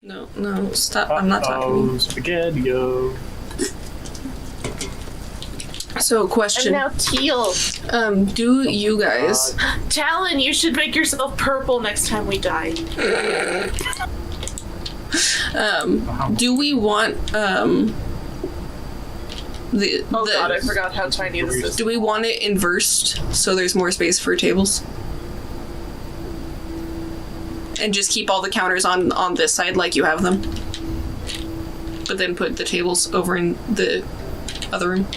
No, stop. I'm not talking to you. Spaghetti-o. So, question. I'm now teal. Do you guys... Talon, you should make yourself purple next time we die. do we want, God, I forgot how tiny this is. do we want it inversed so there's more space for tables? And just keep all the counters on this side like you have them? But then put the tables over in the other room?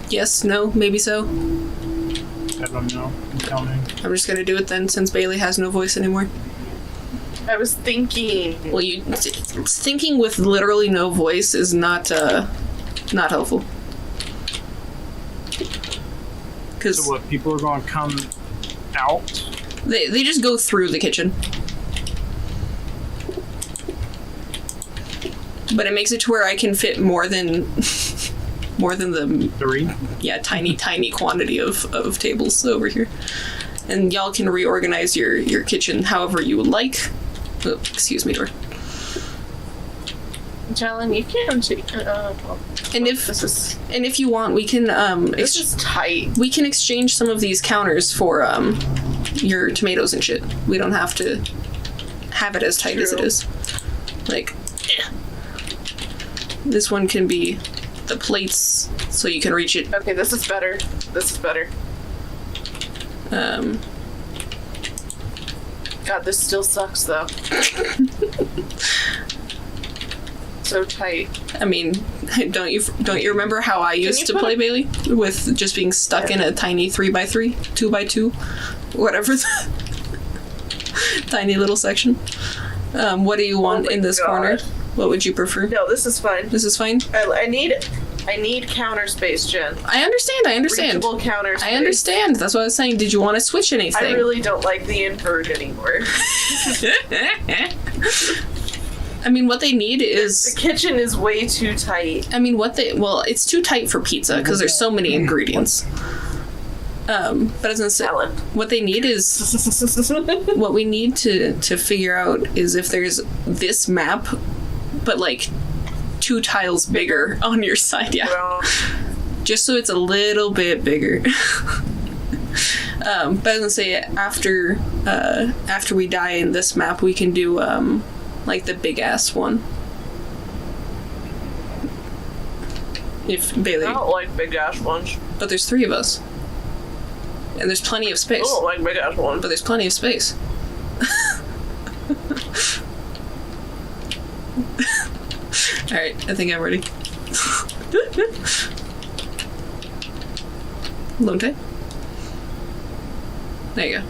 Yes, no, maybe so. I don't know. I'm counting. I'm just gonna do it then since Bailey has no voice anymore. I was thinking. Well, thinking with literally no voice is not helpful. Because So what, people are going to come out? they just go through the kitchen. But it makes it to where I can fit more than the 3? yeah tiny quantity of tables over here, and y'all can reorganize your kitchen however you would like. Oh, excuse me, door. Talon, you can take. And if you want, we can This is tight. we can exchange some of these counters for your tomatoes and shit. We don't have to have it as tight as it is. Like, this one can be the plates so you can reach it. Okay, this is better. This is better. God, this still sucks though. So tight. I mean, don't you remember how I used to play Bailey with just being stuck in a tiny 3x3, 2x2, whatever, tiny little section. What do you want in this corner? What would you prefer? No, this is fine. This is fine. I need counter space, Jen. I understand. Reachable counter space. I understand. That's what I was saying. Did you want to switch anything? I really don't like the invert anymore. I mean, what they need is... The kitchen is way too tight. I mean, well, it's too tight for pizza because there's so many ingredients. But I was gonna say, what they need is... what we need to figure out is if there's this map, but like 2 tiles bigger on your side, yeah. Well, just so it's a little bit bigger. But I was gonna say, after we die in this map, we can do like the big ass one. If Bailey, I don't like big ass ones. but there's 3 of us, and there's plenty of I space. don't like big ass ones. But there's plenty of space. Alright, I think I'm ready. Long time? There you go.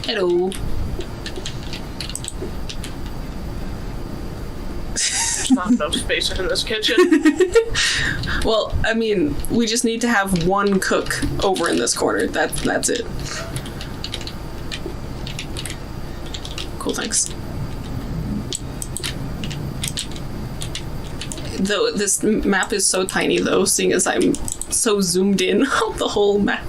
Hello. Not enough space in this kitchen. Well, I mean, we just need to have one cook over in this corner. That's it. Cool, thanks. Though this map is so tiny, though, seeing as I'm so zoomed in on the whole map.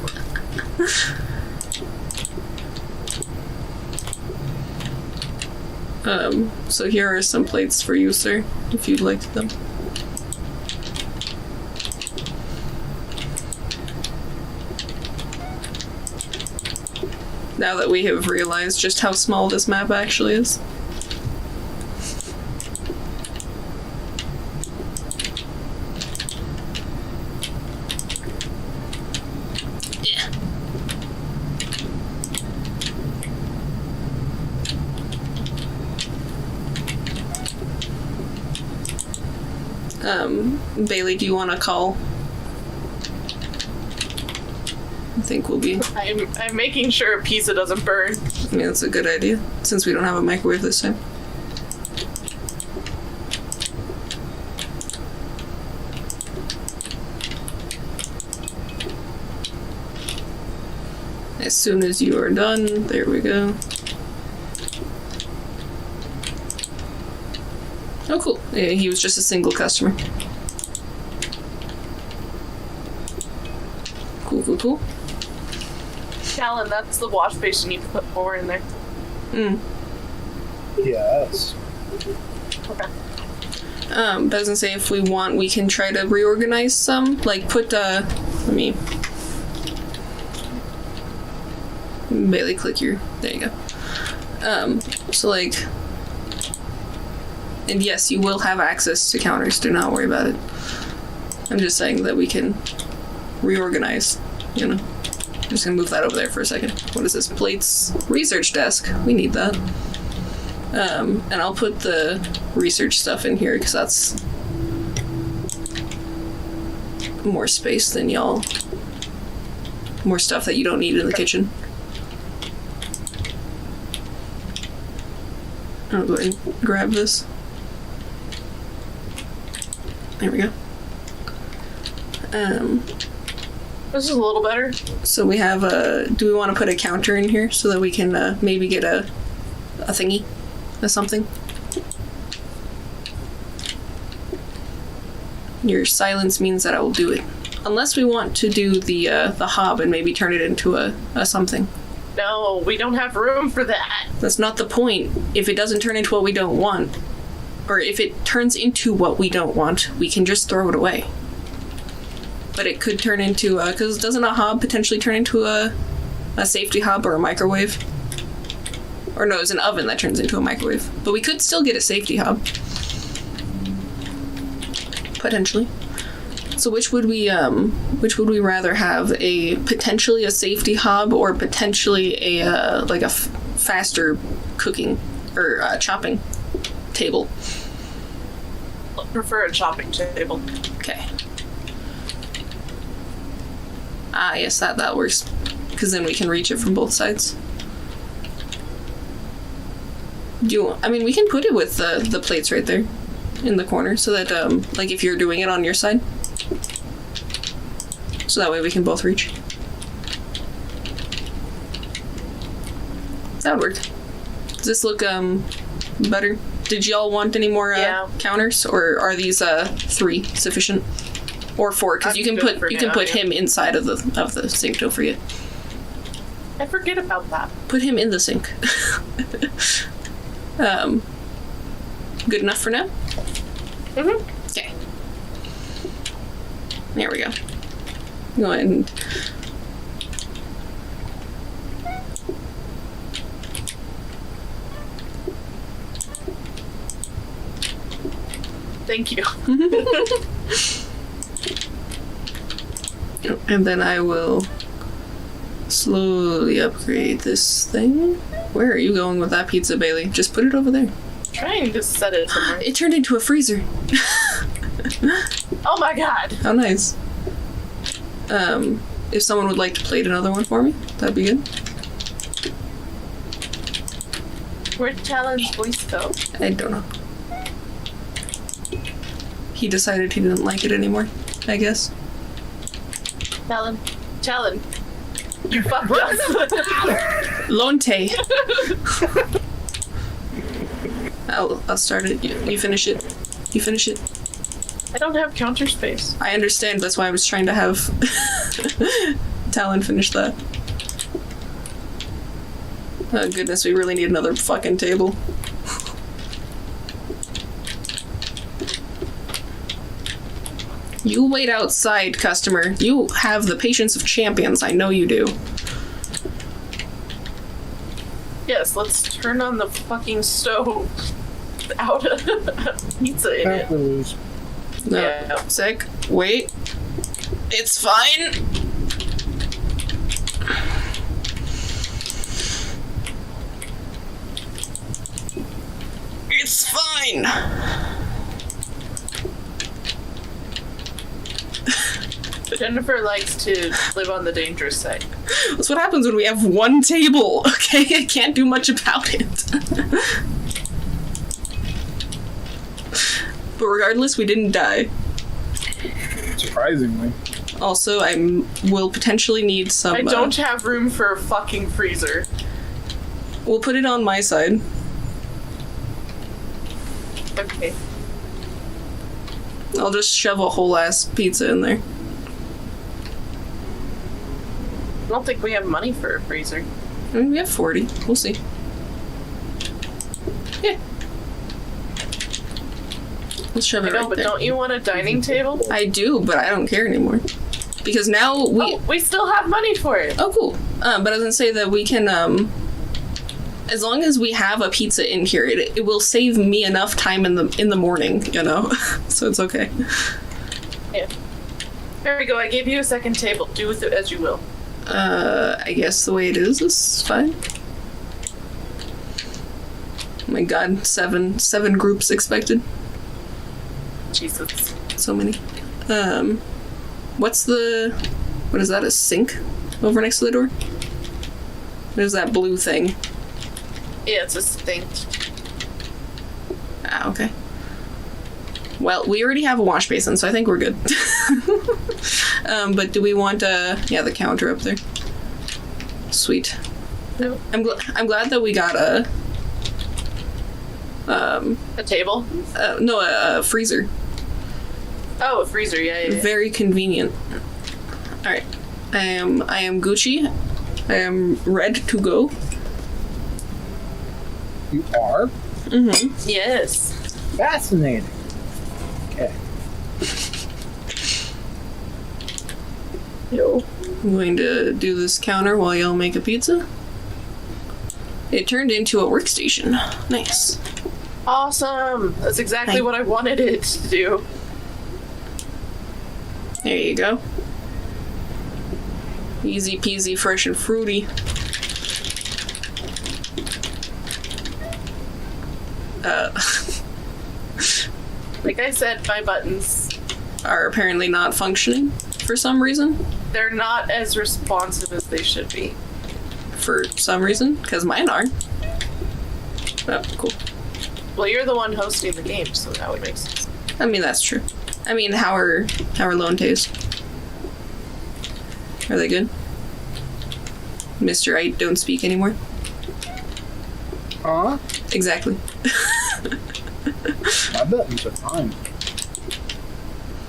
So here are some plates for you, sir, if you'd like them. Now that we have realized just how small this map actually is. Yeah. Bailey, do you want to call? I think we'll be... I'm making sure a pizza doesn't burn. I mean, that's a good idea, since we don't have a microwave this time. As soon as you are done, there we go. Oh, cool. Yeah, he was just a single customer. Cool. Alan, that's the wash basin. You can put 4 in there. Yes. Okay. But I was gonna say, if we want, we can try to reorganize some. Like, put, let me... Bailey, click your... There you go. So, like... And yes, you will have access to counters, do not worry about it. I'm just saying that we can reorganize, you know. I'm just gonna move that over there for a second. What is this? Plates research desk. We need that. And I'll put the research stuff in here because that's more space than y'all. More stuff that you don't need in the kitchen. I'll go ahead and grab this. There we go. This is a little better. So we have do we want to put a counter in here so that we can maybe get a thingy? Or something? Your silence means that I will do it. Unless we want to do the hob and maybe turn it into a something. No, we don't have room for that. That's not the point. If it doesn't turn into what we don't want, or if it turns into what we don't want, we can just throw it away. But it could turn into, because doesn't a hob potentially turn into a safety hob or a microwave? Or no, it's an oven that turns into a microwave. But we could still get a safety hob. Potentially. So which would we rather have? Potentially a safety hob or potentially a faster cooking or chopping table? I prefer a chopping table. Okay. Ah, yes, that works. Because then we can reach it from both sides. We can put it with the plates right there in the corner so that, like, if you're doing it on your side. So that way we can both reach. That would work. Does this look, better? Did y'all want any more, counters? Or are these, 3 sufficient? Or 4, because you can put him inside of the sink, don't forget. I forget about that. Put him in the sink. Good enough for now? Mm-hmm. Okay. There we go. Go ahead and... Thank you. And then I will slowly upgrade this thing. Where are you going with that pizza, Bailey? Just put it over there. Trying to set it somewhere. It turned into a freezer. Oh my god. How nice. If someone would like to plate another one for me, that'd be good. Where'd Talon's voice go? I don't know. He decided he didn't like it anymore, I guess. Talon. You fucked us. Lonte. I'll start it. You finish it. You finish it. I don't have counter space. I understand. That's why I was trying to have Talon finish that. Oh goodness, we really need another fucking table. You wait outside, customer. You have the patience of champions. I know you do. Yes, let's turn on the fucking stove. Out of pizza in it. Lose. No. Yeah. Sick. Wait. It's fine. It's fine. Jennifer likes to live on the dangerous side. That's what happens when we have one table, okay? I can't do much about it. But regardless, we didn't die. Surprisingly. Also, I will potentially need some... I don't have room for a fucking freezer. We'll put it on my side. Okay. I'll just shove a whole ass pizza in there. don't think we have money for a freezer. I mean, we have 40. We'll see. Yeah. Let's shove it I know, right but there. don't you want a dining table? I do, but I don't care anymore. Because now we still have money for it. Oh, cool. But I was gonna say that we can, as long as we have a pizza in here, it will save me enough time in the morning, you know? So it's okay. Yeah. There we go, I gave you a second table. Do with it as you will. I guess the way it is fine. Oh my god, seven groups expected. Jesus. So many. What is that, a sink over next to the door? What is that blue thing? Yeah, it's a stink. Ah, okay. Well, we already have a wash basin, so I think we're good. But do we want, the counter up there? Sweet. No. I'm glad that we got a table? No, a freezer. Oh, a freezer, yeah. Very convenient. Alright. I am Gucci. I am ready to go. You are? Mm-hmm. Yes. Fascinating. Okay. Yo. I'm going to do this counter while y'all make a pizza. It turned into a workstation. Nice. Awesome! That's exactly Hi. what I wanted it to do. There you go. Easy peasy, fresh and fruity. Like I said, my buttons, Are apparently not functioning for some reason. they're not as responsive as they should be. For some reason, because mine are. Oh, cool. Well, you're the one hosting the game, so that would make sense. I mean, that's true. I mean, how are loan tays? Are they good? Mr. I don't speak anymore. Huh? Exactly. My buttons are fine.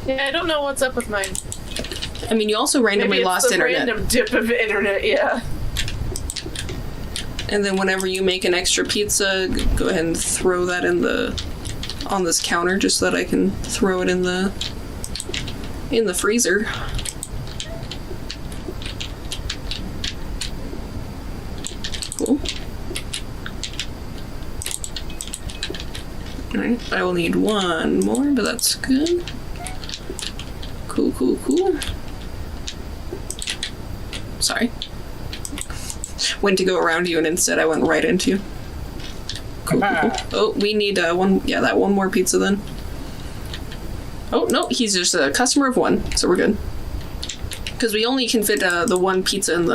Yeah, I don't know what's up with mine. I mean, you also randomly Maybe it's lost the internet. random dip of internet, yeah. And then whenever you make an extra pizza, go ahead and throw that on this counter just so that I can throw it in the freezer. Cool. Alright, I will need one more, but that's good. Cool, cool, cool. Sorry. Went to go around you and instead I went right into you. Cool, cool, cool. Oh, we need one more pizza then. Oh, no, he's just a customer of one, so we're good. Because we only can fit the one pizza in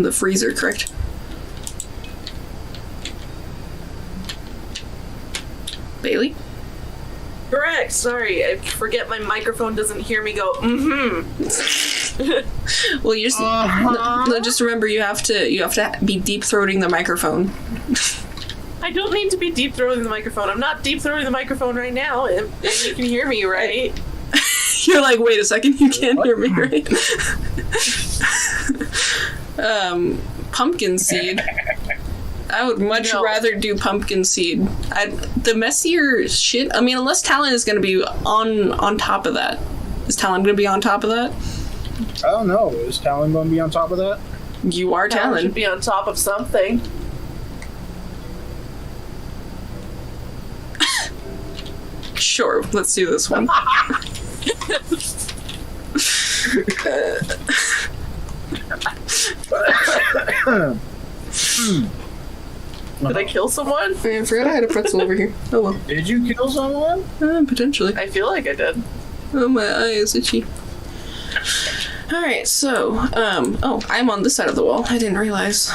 the freezer, correct? Bailey? Correct, sorry. I forget my microphone doesn't hear me go, Well, you just no, just remember you have to be deep throating the microphone. I don't need to be deep throating the microphone. I'm not deep throating the microphone right now, and you can hear me, right? You're like, wait a second, you can't hear me, right? Pumpkin seed. I would much rather do pumpkin seed. The messier shit. I mean, unless Talon is going to be on top of that. Is Talon going to be on top of that? I don't know. Is Talon going to be on top of that? You are Talon should Talon. be on top of something. Sure, let's do this one. Did I kill someone? I forgot I had a pretzel over here. Oh well. Did you kill someone? Potentially. I feel like I did. Oh, my eye is itchy. Alright, so, I'm on this side of the wall. I didn't realize.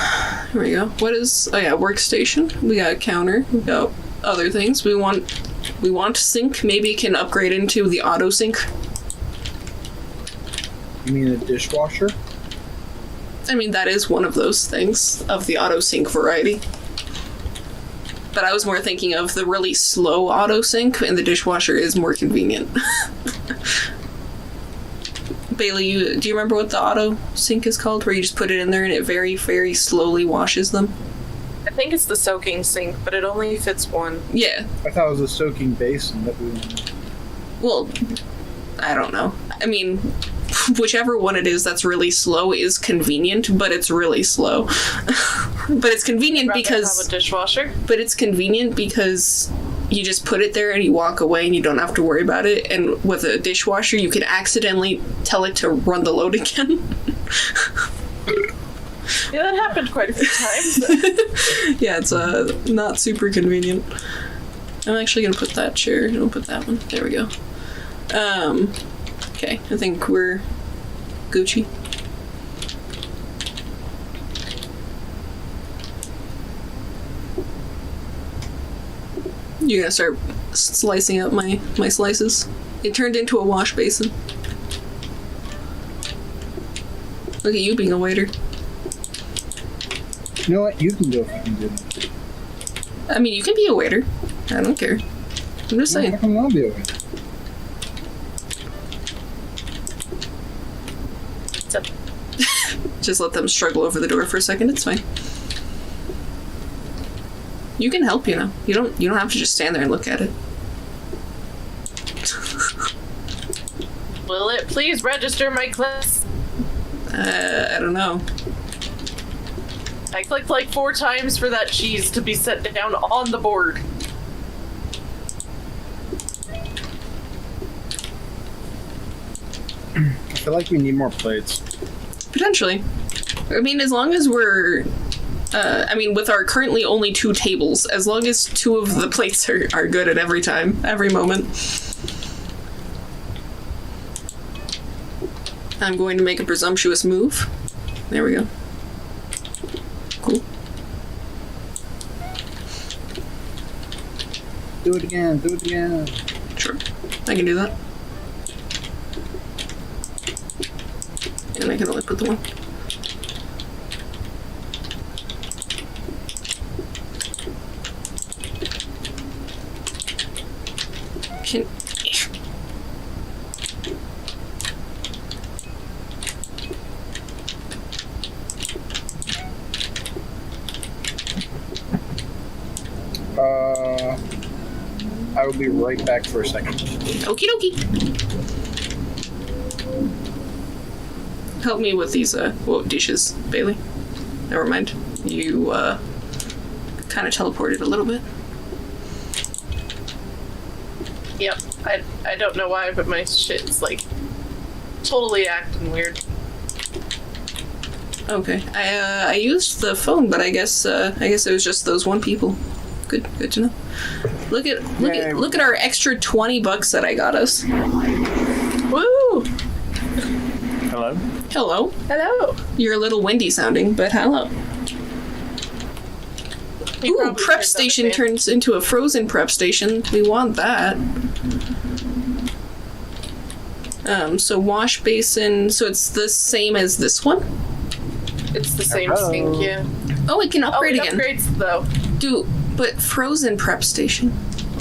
Here we go. What is, workstation. We got a counter. We got other things. We want sink. Maybe it can upgrade into the auto sink. You mean a dishwasher? I mean, that is one of those things, of the auto sync variety. But I was more thinking of the really slow auto sync, and the dishwasher is more convenient. Bailey, do you remember what the auto sink is called? Where you just put it in there and it very, very slowly washes them? I think it's the soaking sink, but it only fits one. Yeah. I thought it was a soaking basin that we. Well, I don't know. I mean, whichever one it is that's really slow is convenient, but it's really slow. But it's convenient Rather because... have a dishwasher. But it's convenient because you just put it there and you walk away and you don't have to worry about it. And with a dishwasher, you can accidentally tell it to run the load again. Yeah, that happened quite a few times. Yeah, it's not super convenient. I'm actually gonna put that chair. I'll put that one. There we go. Okay, I think we're Gucci. You're gonna start slicing up my slices. It turned into a wash basin. Look at you being a waiter. You know what? You can go if you can do that. I mean, you can be a waiter. I don't care. I'm just saying. I don't want to be a waiter. Just let them struggle over the door for a second. It's fine. You can help, you know. You don't have to just stand there and look at it. Will it please register my class? I don't know. I clicked like 4 times for that cheese to be set down on the board. I feel like we need more plates. Potentially. I mean, as long as we're... with our currently only 2 tables, as long as 2 of the plates are good at every time, every moment. I'm going to make a presumptuous move. There we go. Cool. Do it again. Do it again. Sure. I can do that. And I can only put the one. Can... I will be right back for a second. Okie dokie. Help me with these, dishes, Bailey. Never mind. You, kind of teleported a little bit. Yep. I don't know why, but my shit's like totally acting weird. Okay. I used the phone, but I guess it was just those 1 people. Good to know. Look at our extra $20 that I got us. Woo! Hello? Hello. Hello. You're a little windy sounding, but hello. Ooh, prep station turns into a frozen prep station. We want that. So wash basin, so it's the same as this one? It's the same sink, yeah. Oh, it can upgrade it again. upgrades though. But frozen prep station?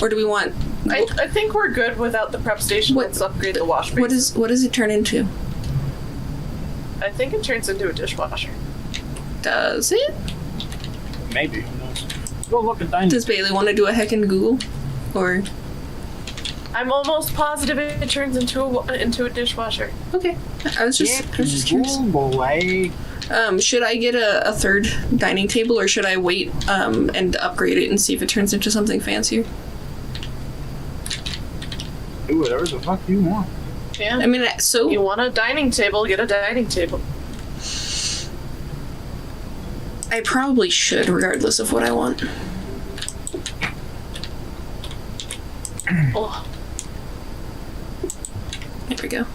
Or do we want... I think we're good without the prep station. Let's upgrade the wash basin. What does it turn into? I think it turns into a dishwasher. Does it? Maybe. Who knows? Go look at dining. Does Bailey want to do a heckin' Google? Or... I'm almost positive it turns into a dishwasher. Okay. I was just curious. Boy. Should I get a 3rd dining table, or should I wait and upgrade it and see if it turns into something fancier? Do whatever the fuck you want. Yeah. I mean, so... You want a dining table, get a dining table. I probably should, regardless of what I want. Oh. There we go.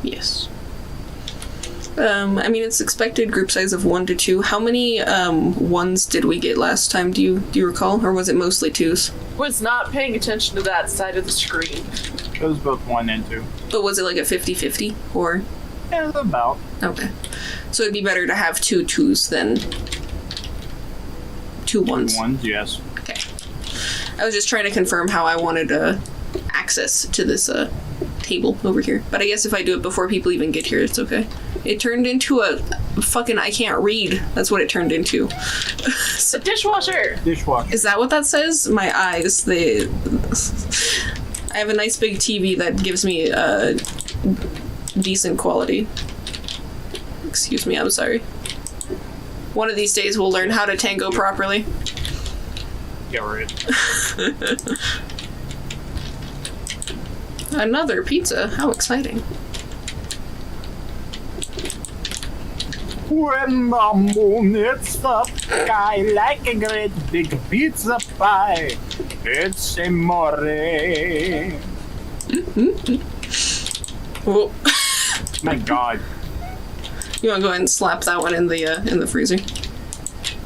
Yes. I mean, it's expected group size of 1 to 2. How many 1s did we get last time? Do you recall, or was it mostly 2s? Was not paying attention to that side of the screen. It was both 1 and 2. But was it like a 50-50, or? Yeah, about. Okay. So it'd be better to have 2 2s than 2 1s. 1s, yes. Okay. I was just trying to confirm how I wanted access to this table over here. But I guess if I do it before people even get here, it's okay. It turned into a fucking I can't read. That's what it turned into. The dishwasher! Dishwasher. Is that what that says? My eyes, they... I have a nice big TV that gives me decent quality. Excuse me, I'm sorry. One of these days we'll learn how to tango properly. Yeah, right. Another pizza. How exciting. When the moon hits the sky like a great big pizza pie, it's amore. Whoa. My God. You want to go ahead and slap that one in the freezer?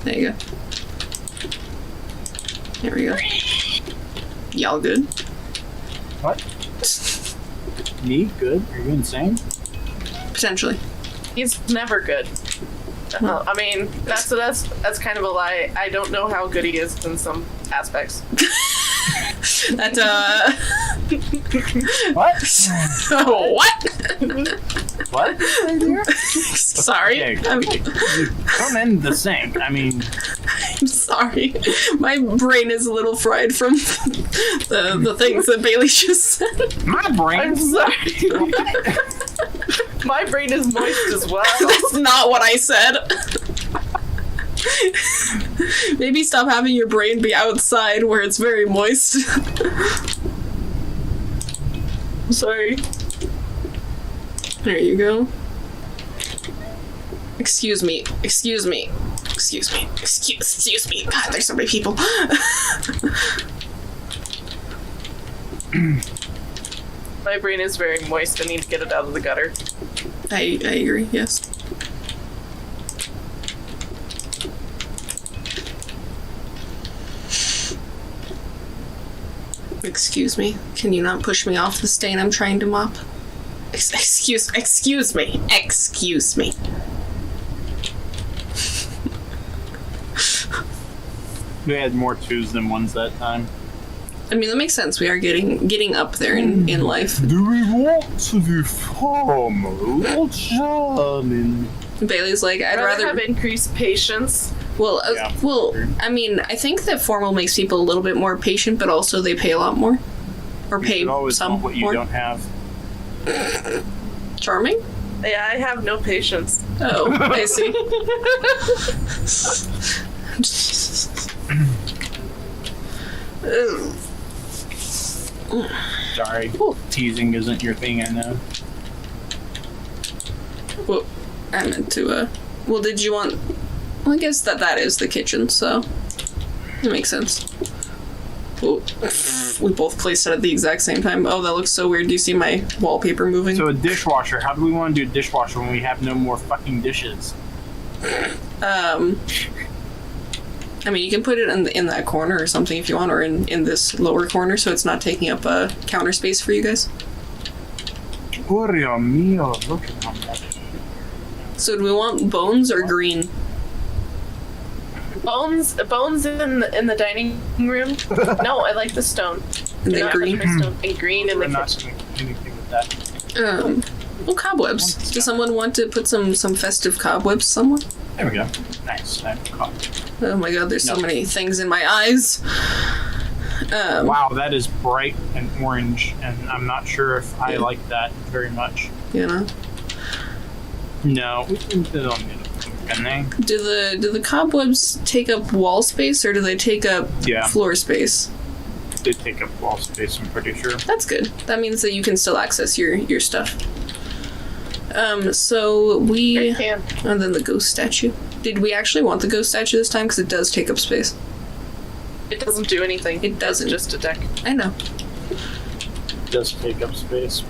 There you go. There we go. Y'all good? What? Me? Good? Are you insane? Potentially. He's never good. I mean, that's kind of a lie. I don't know how good he is in some aspects. That What? what? What? Sorry. Okay, I'm come in the sink. I mean, sorry. My brain is a little fried from the things that Bailey just said. my brain. I'm sorry. My brain is moist as well. That's not what I said. Maybe stop having your brain be outside where it's very moist. Sorry. There you go. Excuse me. Excuse me. Excuse me. Excuse me. God, there's so many people. My brain is very moist. I need to get it out of the gutter. I agree, yes. Excuse me. Can you not push me off the stain I'm trying to mop? Excuse me. Excuse me. We had more twos than ones that time. I mean, that makes sense. We are getting up there in life. Do we want to do formal charming? Bailey's like, I'd rather have increased patience. Well, Yeah. I mean, I think that formal makes people a little bit more patient, but also they pay a lot more, or You pay should always some want what you more. don't have. Charming? Yeah, I have no patience. Oh, I see. Sorry, teasing isn't your thing. I know. Well, I meant to. Well, did you want? Well, I guess that is the kitchen, so it makes sense. Oh, we both placed it at the exact same time. Oh, that looks so weird. Do you see my wallpaper moving? So a dishwasher. How do we want to do a dishwasher when we have no more fucking dishes? I mean, you can put it in that corner or something if you want, or in this lower corner, so it's not taking up counter space for you guys. Oreo mio, look at how much. So do we want bones or green? Bones in the dining room. No, I like the stone. And Do then not green? touch my stone. And green in We're the not kitchen. doing anything with that. Well, cobwebs. Does someone want to put some festive cobwebs somewhere? There we go. Nice. I caught. Oh my god, there's so No. many things in my eyes. Wow, that is bright and orange, and I'm not sure if I like that very much. You know? No, we don't need it. Can they? Do the cobwebs take up wall space or do they take up Yeah. floor space? They take up wall space, I'm pretty sure. That's good. That means that you can still access your stuff. So we... I can. And then the ghost statue. Did we actually want the ghost statue this time? Because it does take up space. It doesn't do anything. It doesn't. It's just a deck. I know. It does take up space.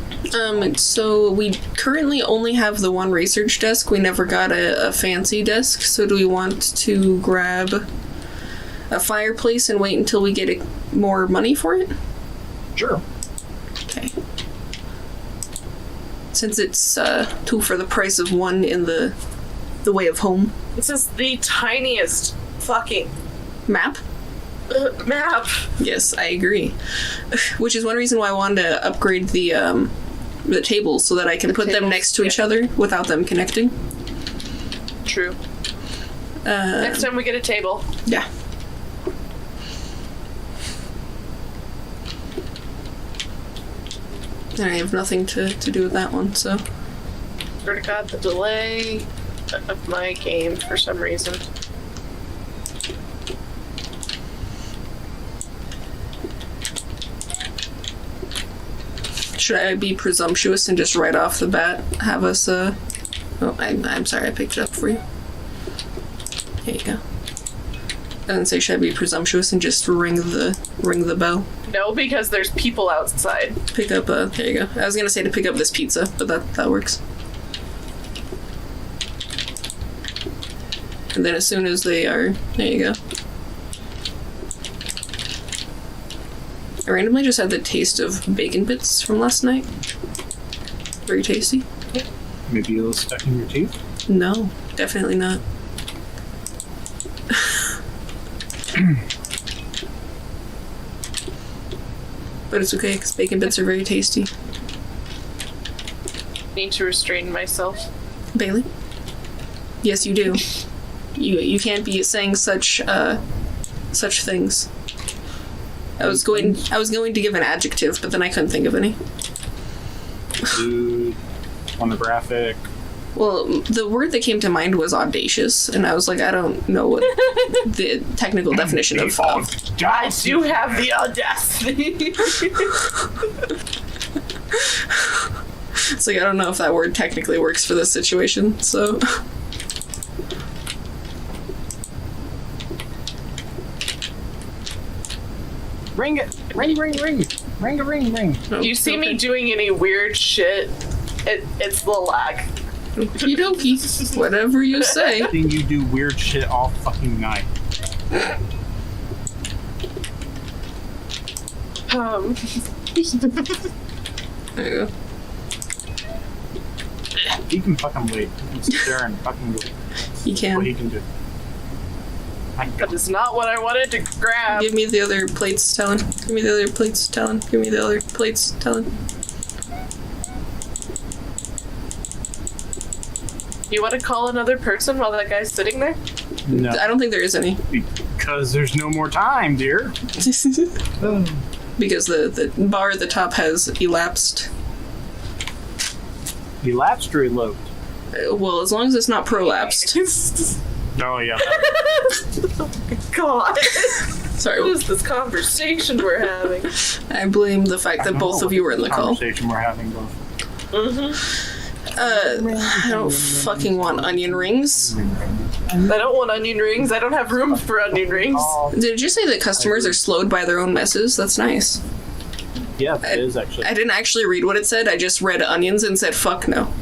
So we currently only have the one research desk. We never got a fancy desk. So do we want to grab a fireplace and wait until we get more money for it? Sure. Okay. Since it's 2 for the price of 1 in the way of home This is the tiniest fucking. map. Map. Yes, I agree. Which is one reason why I wanted to upgrade the tables so that I can put them tables, next to each yeah. other without them connecting. True. Next time we get a table. Yeah. And I have nothing to do with that one, so. Sort of got the delay of my game for some reason. Should I be presumptuous and just right off the bat have us, Oh, I'm sorry, I picked it up for you. Here you go. I didn't say should I be presumptuous and just ring the bell. No, because there's people outside. Pick up, there you go. I was gonna say to pick up this pizza, but that works. And then as soon as they are, there you go. I randomly just had the taste of bacon bits from last night. Very tasty. Maybe a little stuck in your teeth? No, definitely not. But it's okay, because bacon bits are very tasty. Need to restrain myself. Bailey? Yes, you do. You can't be saying such things. I was going to give an adjective, but then I couldn't think of any. Dude, pornographic. Well, the word that came to mind was audacious, and I was like, I don't know what the technical definition of. I do have the audacity. It's like, I don't know if that word technically works for this situation, so. Ring it! Ring, ring, ring! Ring a ring, ring! You see me doing any weird shit, it's the lag. Okie dokie. Whatever you say. I think you do weird shit all fucking night. There you go. He can fucking wait. He can sit there and fucking wait. You What he can. can do. That is not what I wanted to grab. Give me the other plates, Talon. Give me the other plates, Talon. Give me the other plates, Talon. You want to call another person while that guy's sitting there? No. I don't think there is any. Because there's no more time, dear. Because the bar at the top has elapsed. Elapsed or eloped? Well, as long as it's not prolapsed. Oh, yeah. God. Sorry, What is this conversation we're having? I blame the fact that both of you were in the call. Conversation we're having both. I don't fucking want onion rings. I don't want onion rings. I don't have room for onion rings. Did you say that customers are slowed by their own messes? That's nice. Yeah, it is actually. I didn't actually read what it said. I just read onions and said, fuck no.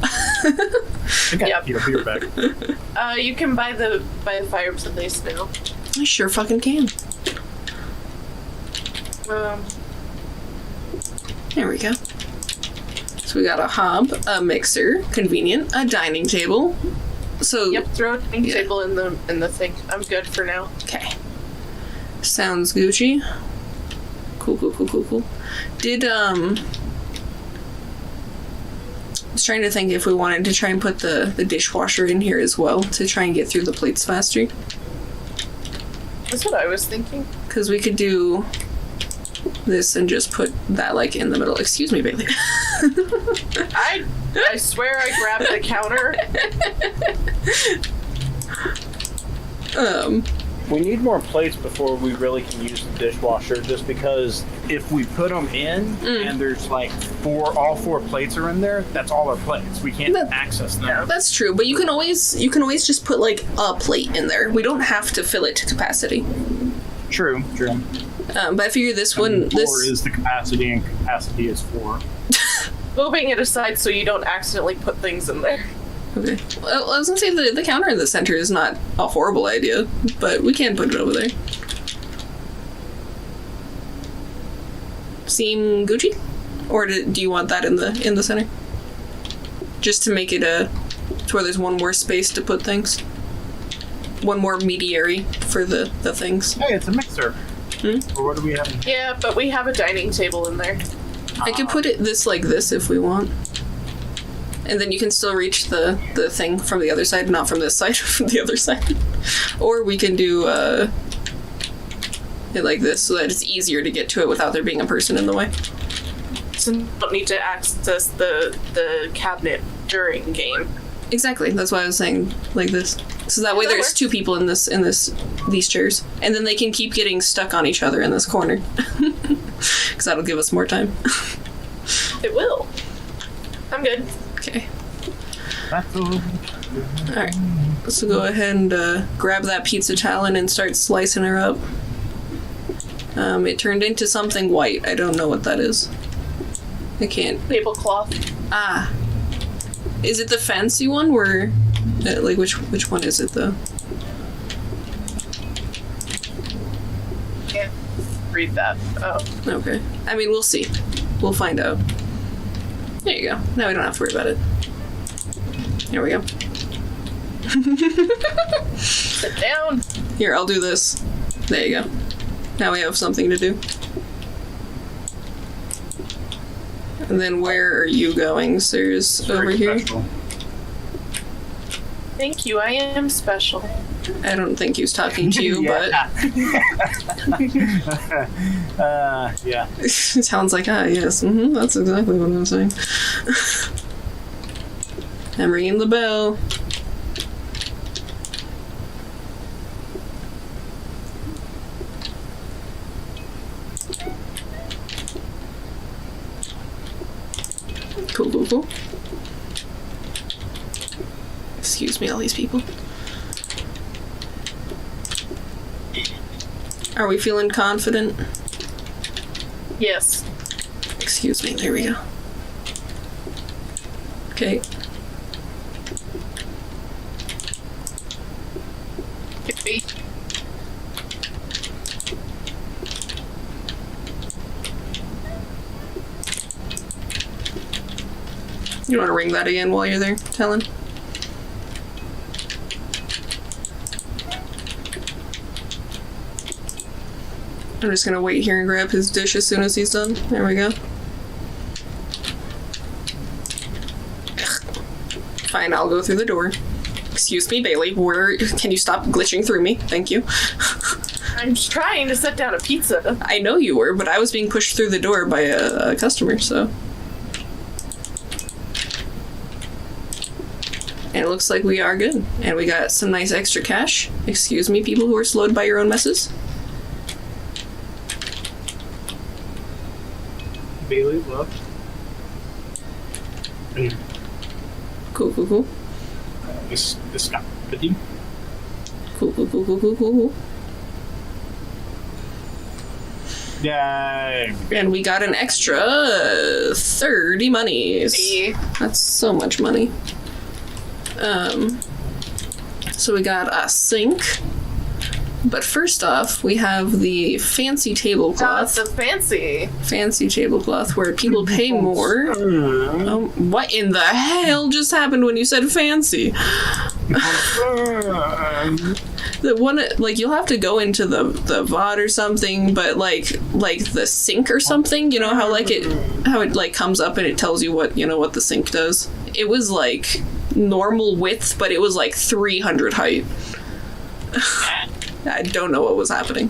Okay, Yep. you'll be right back. You can buy the fireplace now. I sure fucking can. There we go. So we got a hob, a mixer, convenient, a dining table. So Yep, throw a dining Yeah. table in the thing. I'm good for now. okay. Sounds Gucci. Cool. Did I was trying to think if we wanted to try and put the dishwasher in here as well to try and get through the plates faster. That's what I was thinking. Because we could do this and just put that like in the middle. Excuse me, Bailey. I swear I grabbed the counter. We need more plates before we really can use the dishwasher, just because If we put them in and there's like all four plates are in there, that's all our plates. We can't That- access them. That's true, but you can always just put like a plate in there. We don't have to fill it to capacity. True. But I figure this one, Four this is the capacity and capacity is 4. Moving it aside so you don't accidentally put things in there. okay. Well, I was gonna say the counter in the center is not a horrible idea, but we can put it over there. Seem Gucci, or do you want that in the center? Just to make it to where there's one more space to put things. One more mediary for the things. Hey, it's a mixer. Or what do we have? Yeah, but we have a dining table in there. I could put it like this if we want. And then you can still reach the thing from the other side, not from this side, from the other side. Or we can do it like this so that it's easier to get to it without there being a person in the way. So you don't need to access the cabinet during game. Exactly. That's why I was saying like this. So that way there's two people in these chairs. And then they can keep getting stuck on each other in this corner. Because that'll give us more time. It will. I'm good. Okay. That's all. Alright. So go ahead and grab that pizza talon and start slicing her up. It turned into something white. I don't know what that is. I can't. Tablecloth. Ah. Is it the fancy one where... like, which one is it, though? Can't read that. Oh. Okay. I mean, we'll see. We'll find out. There you go. Now we don't have to worry about it. Here we go. Sit down. Here, I'll do this. There you go. Now we have something to do. And then where are you going, sirs? Over here? Special. Thank you, I am special. I don't think he was talking to you, but... yeah. It sounds like, yes. That's exactly what I'm saying. I'm ringing the bell. Cool. Excuse me, all these people. Are we feeling confident? Yes. Excuse me, there we go. Okay. Could be. You want to ring that again while you're there, Helen? I'm just gonna wait here and grab his dish as soon as he's done. There we go. Fine, I'll go through the door. Excuse me, Bailey. Can you stop glitching through me? Thank you. I'm just trying to set down a pizza. I know you were, but I was being pushed through the door by a customer, so. And it looks like we are good. And we got some nice extra cash. Excuse me, people who are slowed by your own messes. Bailey, look. Cool. This got pretty. Cool. Yay. And we got an extra 30 monies. See? That's so much money. So we got a sink. But first off, we have the fancy tablecloth. That's the Fancy tablecloth where people pay more. What in the hell just happened when you said fancy? The one, like, you'll have to go into the VOD or something, but like the sink or something, you know how it like comes up and it tells you what the sink does. It was like normal width, but it was like 300 height. I don't know what was happening.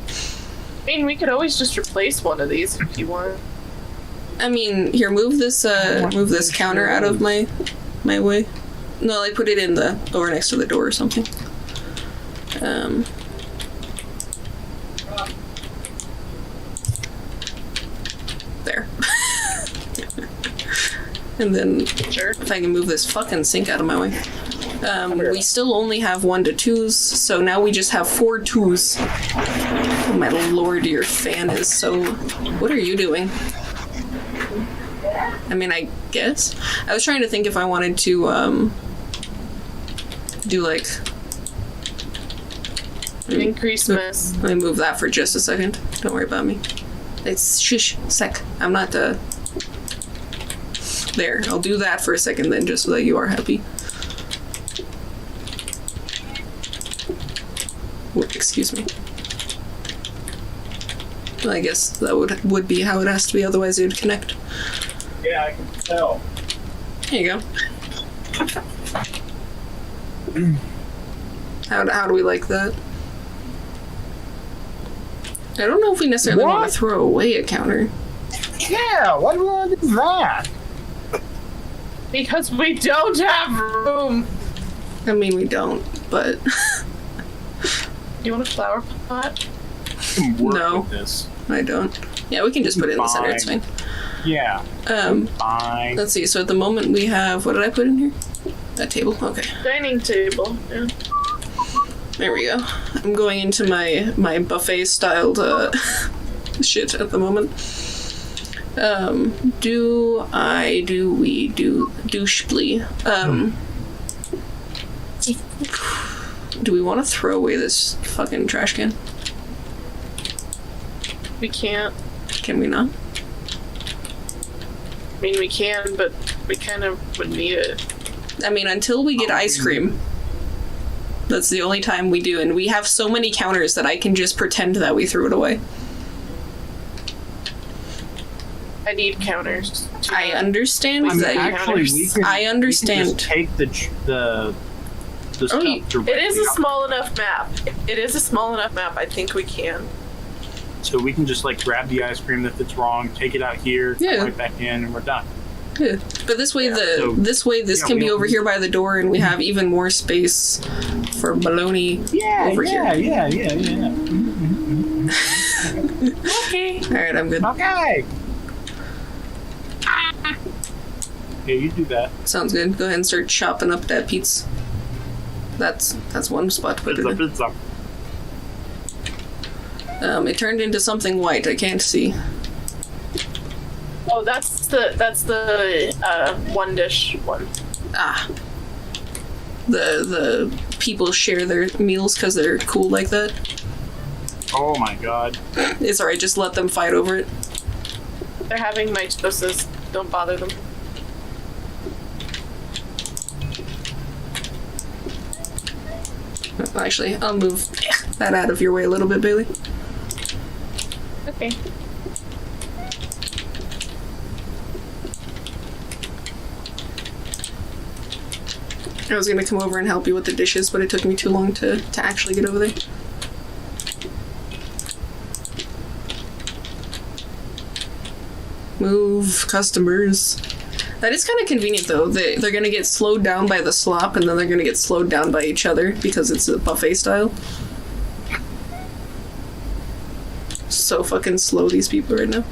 I mean, we could always just replace one of these if you want. I mean, here, move this counter out of my way. No, like put it in over next to the door or something. There. And then Sure. if I can move this fucking sink out of my way. We still only have 1 to 2s, so now we just have 4 2s. Oh my lord, your fan is so... What are you doing? I mean, I guess? I was trying to think if I wanted to, do like... Increase mess. Let me move that for just a second. Don't worry about me. It's shush, sec. I'm not, There, I'll do that for a second then, just so that you are happy. Excuse me. I guess that would be how it has to be, otherwise it would connect. Yeah, I can tell. Here you go. How do we like that? I don't know if we necessarily want to throw away a counter. Yeah, why do we want to do that? Because we don't have room. I mean, we don't, but... You want a flower pot? No. With this. I don't. Yeah, we can just put it in the center, it's fine. Yeah. Fine. Let's see, so at the moment we have... What did I put in here? That table? Okay. Dining table, yeah. There we go. I'm going into my buffet-styled shit at the moment. Douchebly. Do we want to throw away this fucking trash can? We can't. Can we not? I mean, we can, but we kind of would need it. I mean, until we get ice cream. That's the only time we do, and we have so many counters that I can just pretend that we threw it away. I need counters. I understand that. Actually, we can, I understand. We can just take the stuff directly it is a out. small enough map. It is a small enough map. I think we can. So we can just like grab the ice cream if it's wrong, take it out here, Yeah. come right back in, and we're done. Yeah. But this way, this can be over here by the door, and we have even more space for baloney over here. Yeah. Okay. All right, I'm good. Okay. Yeah, you do that. Sounds good. Go ahead and start chopping up that pizza. That's one spot to put it in. Pizza. It turned into something white. I can't see. Oh, that's the one dish one. Ah. The people share their meals because they're cool like that. Oh my god. It's alright. Just let them fight over it. They're having mitosis. Don't bother them. Actually, I'll move that out of your way a little bit, Bailey. Okay. I was gonna come over and help you with the dishes, but it took me too long to actually get over there. Move, customers. That is kind of convenient, though. They're gonna get slowed down by the slop, and then they're gonna get slowed down by each other, because it's a buffet style. So fucking slow, these people right now.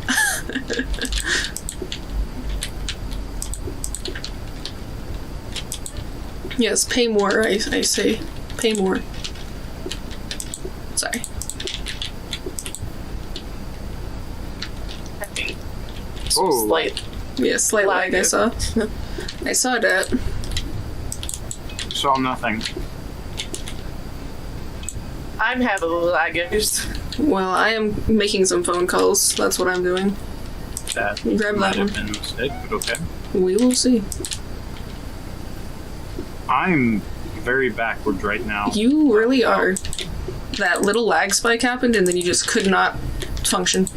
Yes, pay more, I say. Pay more. Sorry. Oh. Slight. Yeah, slight lag, I saw. I saw that. Saw nothing. I'm having laggers. Well, I am making some phone calls. That's what I'm doing. That Grab might that have one. been a mistake, but okay. We will see. I'm very backwards right now. You really are. That little lag spike happened, and then you just could not function.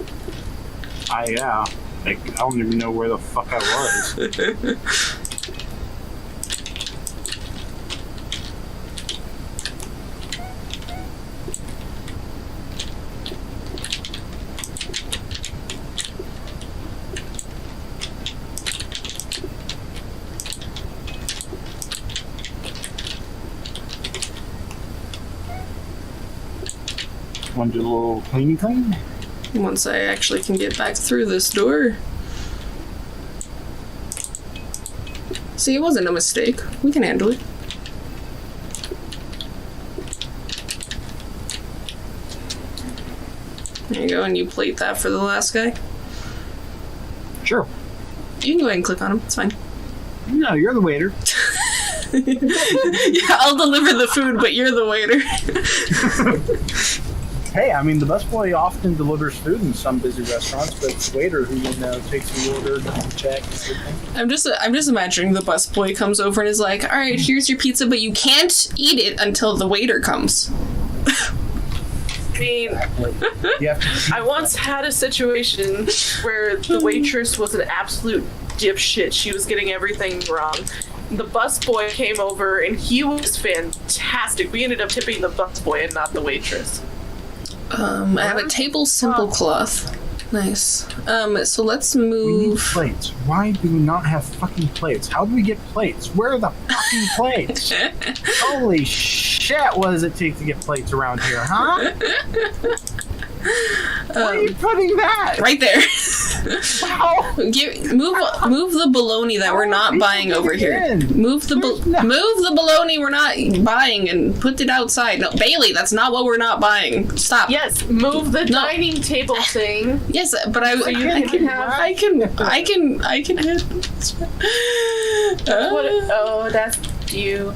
Yeah. Like, I don't even know where the fuck I was. Want to do a little cleaning clean? Once I actually can get back through this door. See, it wasn't a mistake. We can handle it. There you go, and you plate that for the last guy. Sure. You can go ahead and click on him. It's fine. No, you're the waiter. Yeah, I'll deliver the food, but you're the waiter. Hey, I mean, the busboy often delivers food in some busy restaurants, but it's the waiter who, takes the order, check, and everything. I'm just imagining the busboy comes over and is like, all right, here's your pizza, but you can't eat it until the waiter comes. mean, You have to I once had a situation where the waitress was an absolute dipshit. She was getting everything wrong. The busboy came over and he was fantastic. We ended up tipping the busboy and not the waitress. I have a table simple cloth. Nice. So let's We need move. plates. Why do we not have fucking plates? How do we get plates? Where are the fucking plates? Holy shit, what does it take to get plates around here, huh? Where are you putting that? Right there. How? Move the bologna that we're not buying over here. Move the There's no- move the bologna we're not buying and put it outside. No, Bailey, that's not what we're not buying. Stop. Yes, move the No. dining table thing. Yes, but I you can have- I can have. What? Oh, that's you.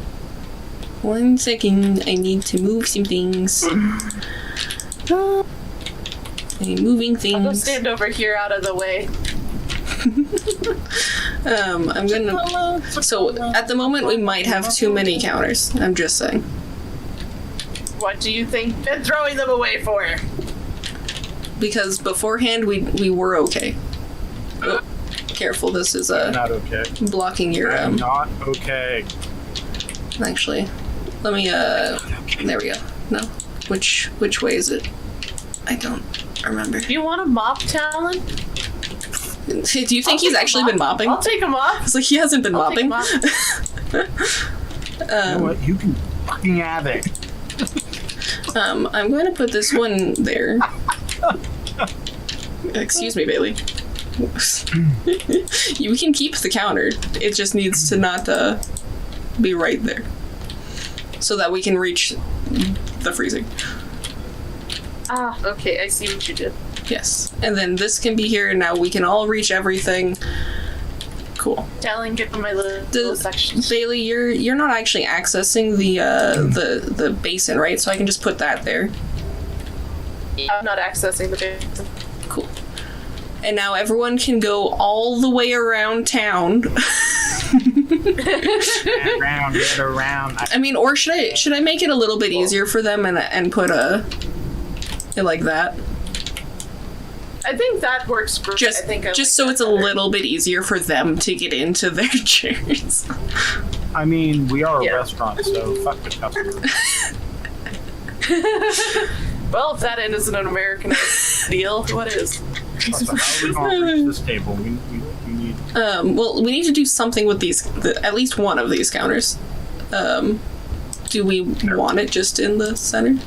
1 second. I need to move some things. I'm moving I'll go things. stand over here out of the way. I'm gonna. So at the moment we might have too many counters. I'm just saying. What do you think they're throwing them away for? Because beforehand we were okay. Oh, careful, this is Not okay. blocking your I'm not okay. actually. Let me there we go. No. Which way is it? I don't remember. Do you want a mop, Talon? Do you think he's actually been mopping? I'll take him off. It's like he hasn't been I'll take mopping. him off. You know what? You can fucking have it. I'm going to put this one there. Excuse me, Bailey. You can keep the counter. It just needs to not be right there. So that we can reach the freezing. Ah, okay, I see what you did. Yes. And then this can be here, and now we can all reach everything. Cool. Talon, get to my little section. Bailey, you're not actually accessing the basin, right? So I can just put that there. I'm not accessing the basin. Cool. And now everyone can go all the way around town. Get around. I mean, or should I make it a little bit easier for them and put it like that? I think that works great. Just I think I just like so it's a that better. little bit easier for them to get into their chairs. I mean, we are a Yeah. restaurant, so fuck the customer. Well, if that isn't an American deal, what is? Also, how are we going to reach this table? We need... Well, we need to do something with these, at least one of these counters. Do we want it just in the center?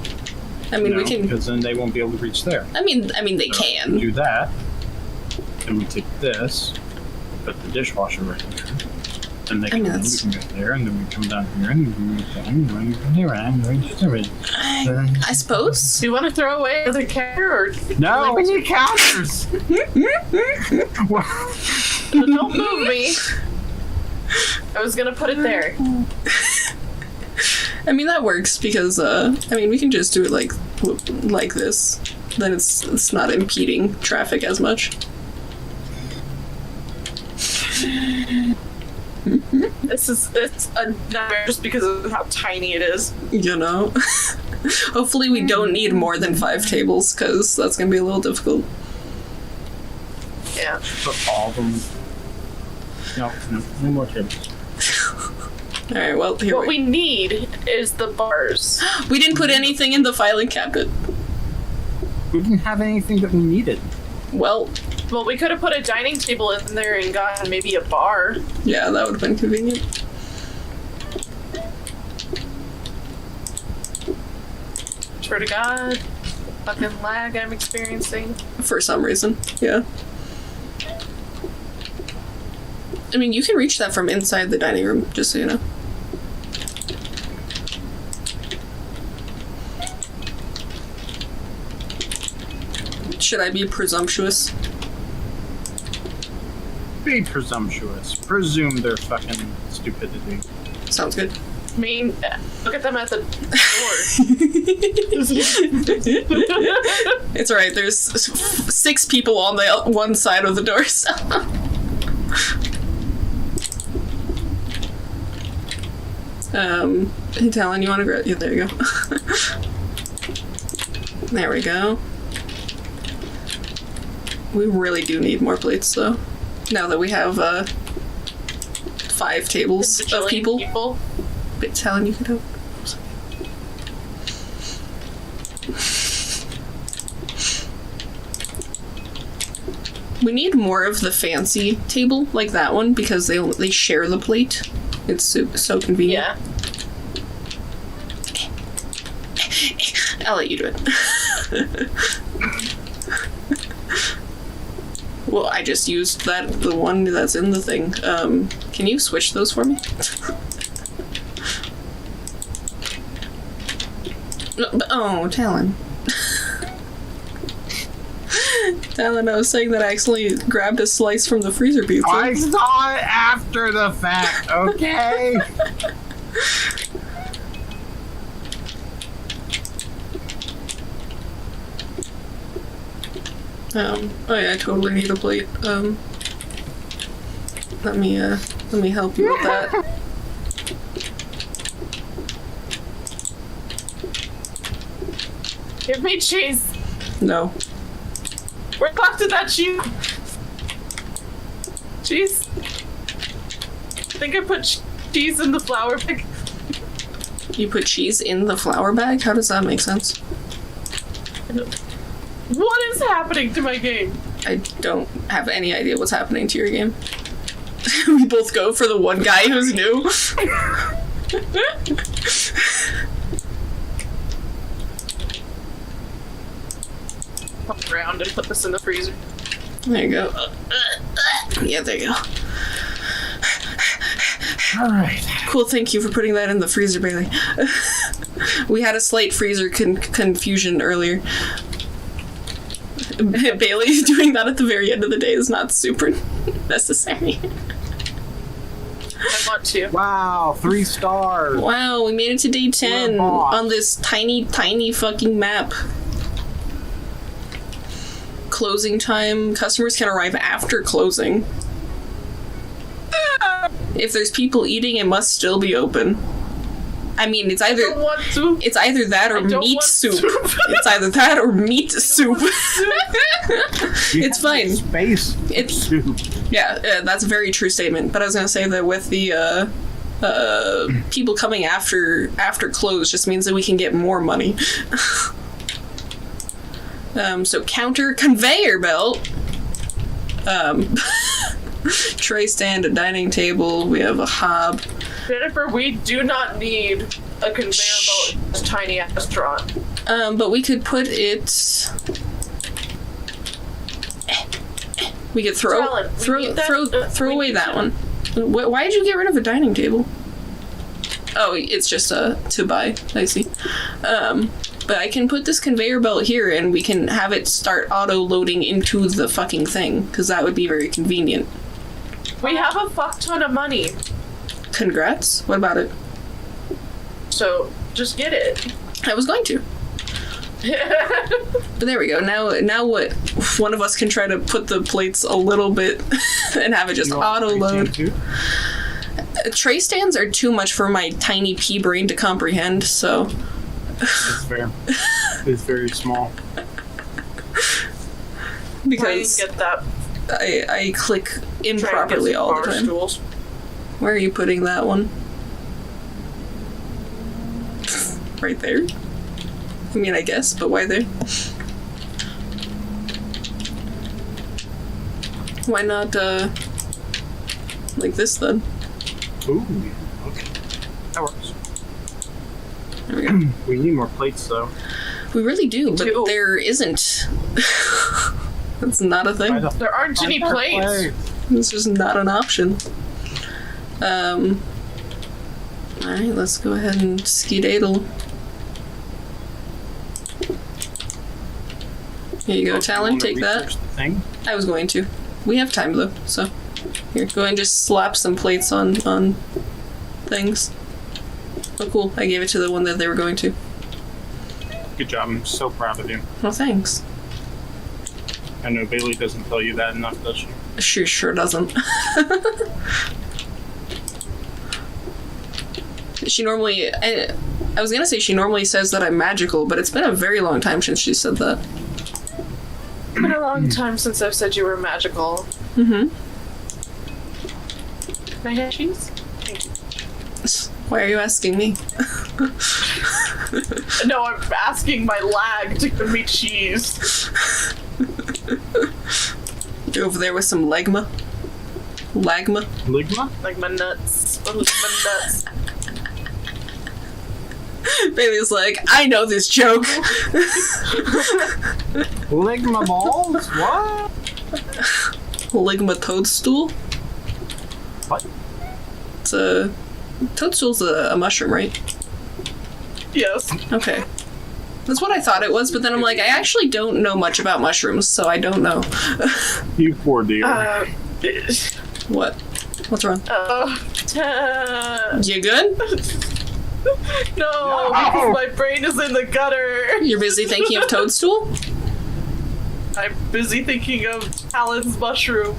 I mean, we can. because then they won't be able to reach there. I mean, they So can. do that, and we take this, put the dishwasher right here, and they I mean, we that's- can go there, and then we come down here, and we I suppose. Do you want to throw away the counter, or No, we need counters. don't move me? I was gonna put it there. I mean, that works because I mean, we can just do it like this. Then it's not impeding traffic as much. It's a nightmare just because of how tiny it is. You know. Hopefully, we don't need more than 5 tables because that's gonna be a little difficult. Yeah. Put all of them. No more tables. All right. Well, here What we need is the bars. we didn't put anything in the filing cabinet. We didn't have anything that we needed. Well, Well, we could have put a dining table in there and gotten maybe a bar. yeah, that would have been convenient. Swear to God, fucking lag I'm experiencing. For some reason, yeah. I mean, you can reach that from inside the dining room, just so you know. Should I be presumptuous? Be presumptuous. Presume their fucking stupidity. Sounds good. I mean, look at them at the door. It's alright, there's 6 people on the one side of the door, so. Hey, Talon, you wanna grab? Yeah, there you go. There we go. We really do need more plates, though. Now that we have 5 tables of people. But Talon, you can help. We need more of the fancy table, like that one, because they share the plate. It's so convenient. Yeah. I'll let you do it. Well, I just used the one that's in the thing. Can you switch those for me? Oh, Talon. Talon, I was saying that I accidentally grabbed a slice from the freezer pizza. I saw it after the fact, okay? Oh yeah, I totally need a plate. Let me help you with that. Give me cheese. No. Where did that cheese? Cheese? I think I put cheese in the flour bag. You put cheese in the flour bag? How does that make sense? What is happening to my game? I don't have any idea what's happening to your game. We both go for the one guy who's new. Pop around and put this in the freezer. There you go. Yeah, there you go. Alright. Cool, thank you for putting that in the freezer, Bailey. We had a slight freezer confusion earlier. Bailey doing that at the very end of the day is not super necessary. I want to. Wow, 3 stars. Wow, we made it to day 10 boss. on this tiny fucking map. Closing time. Customers can arrive after closing. If there's people eating, it must still be open. I mean, it's either that or meat soup. It's either that or meat soup. It's fine. Space. It's soup. yeah, that's a very true statement. But I was gonna say that with the people coming after close just means that we can get more money. So counter, conveyor belt, tray stand, a dining table. We have a hob. Jennifer, we do not need a conveyor belt in this tiny restaurant. But we could put it. We could throw away that one. Why did you get rid of a dining table? Oh, it's just to buy. I see. But I can put this conveyor belt here, and we can have it start auto-loading into the fucking thing, because that would be very convenient. We have a fuck ton of money. Congrats. What about it? So, just get it. I was going to. But there we go. Now what? One of us can try to put the plates a little bit and have it just auto-load. Tray stands are too much for my tiny pea brain to comprehend, so... It's fair. It's very small. Because get that. I click improperly all the time. Stools. Where are you putting that one? Right there? I mean, I guess, but why there? Why not, like this then? Ooh, okay. That works. There we go. We need more plates, though. We really do, but do. there isn't. That's not a thing. There aren't any plates. It's just not an option. Alright, let's go ahead and skedaddle. Here you go, Talon, take that. Thing? I was going to. We have time though, so here, go ahead and just slap some plates on things. Oh cool, I gave it to the one that they were going to. Good job, I'm so proud of you. Well, thanks. I know Bailey doesn't tell you that enough, does she? She sure doesn't. She normally... I was gonna say she normally says that I'm magical, but it's been a very long time since she said that. It's been a long time since I've said you were magical. Mm-hmm. Hayashis? Why are you asking me? No, I'm asking my lag to give me cheese. You're over there with some legma? Lagma? Ligma? Like my nuts. Oh, my nuts. Bailey's like, I know this joke. Ligma balls? What? Ligma toadstool? What? It's a... Toadstool's a mushroom, right? Yes. Okay. That's what I thought it was, but then I'm like, I actually don't know much about mushrooms, so I don't know. You poor dear. What? What's wrong? You good? No, because my brain is in the gutter. You're busy thinking of toadstool? I'm busy thinking of Talon's mushroom.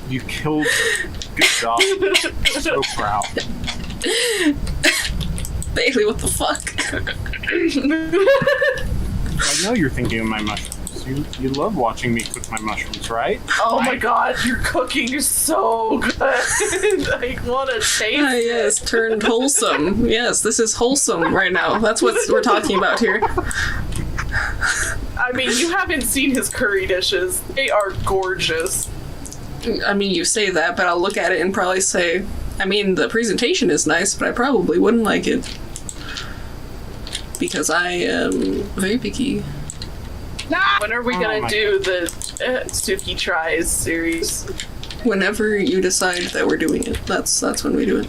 You killed her. Good job. So proud. Bailey, what the fuck? I know you're thinking of my mushrooms. You love watching me cook my mushrooms, right? Oh my god, your cooking is so good. I want to taste it. Yes, turned wholesome. Yes, this is wholesome right now. That's what we're talking about here. I mean, you haven't seen his curry dishes. They are gorgeous. I mean, you say that, but I'll look at it and probably say, I mean, the presentation is nice, but I probably wouldn't like it. Because I am very picky. When are we gonna do the Suki Tries series? Whenever you decide that we're doing it, that's when we do it.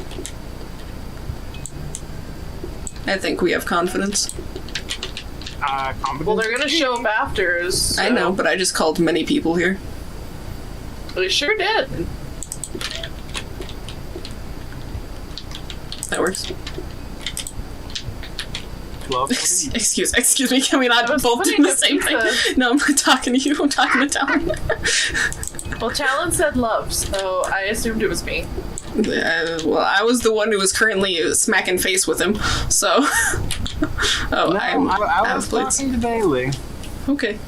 I think we have confidence. Well, they're gonna show up after. So. I know, but I just called many people here. They sure did. That works. Love. Excuse me, can we not both do putting the a same thing? pizza. No, I'm not talking to you, I'm talking to Talon. Well, Talon said love, so I assumed it was me. Well, I was the one who was currently smacking face with him, so... Oh, No, I was plates. talking to Bailey. Okay.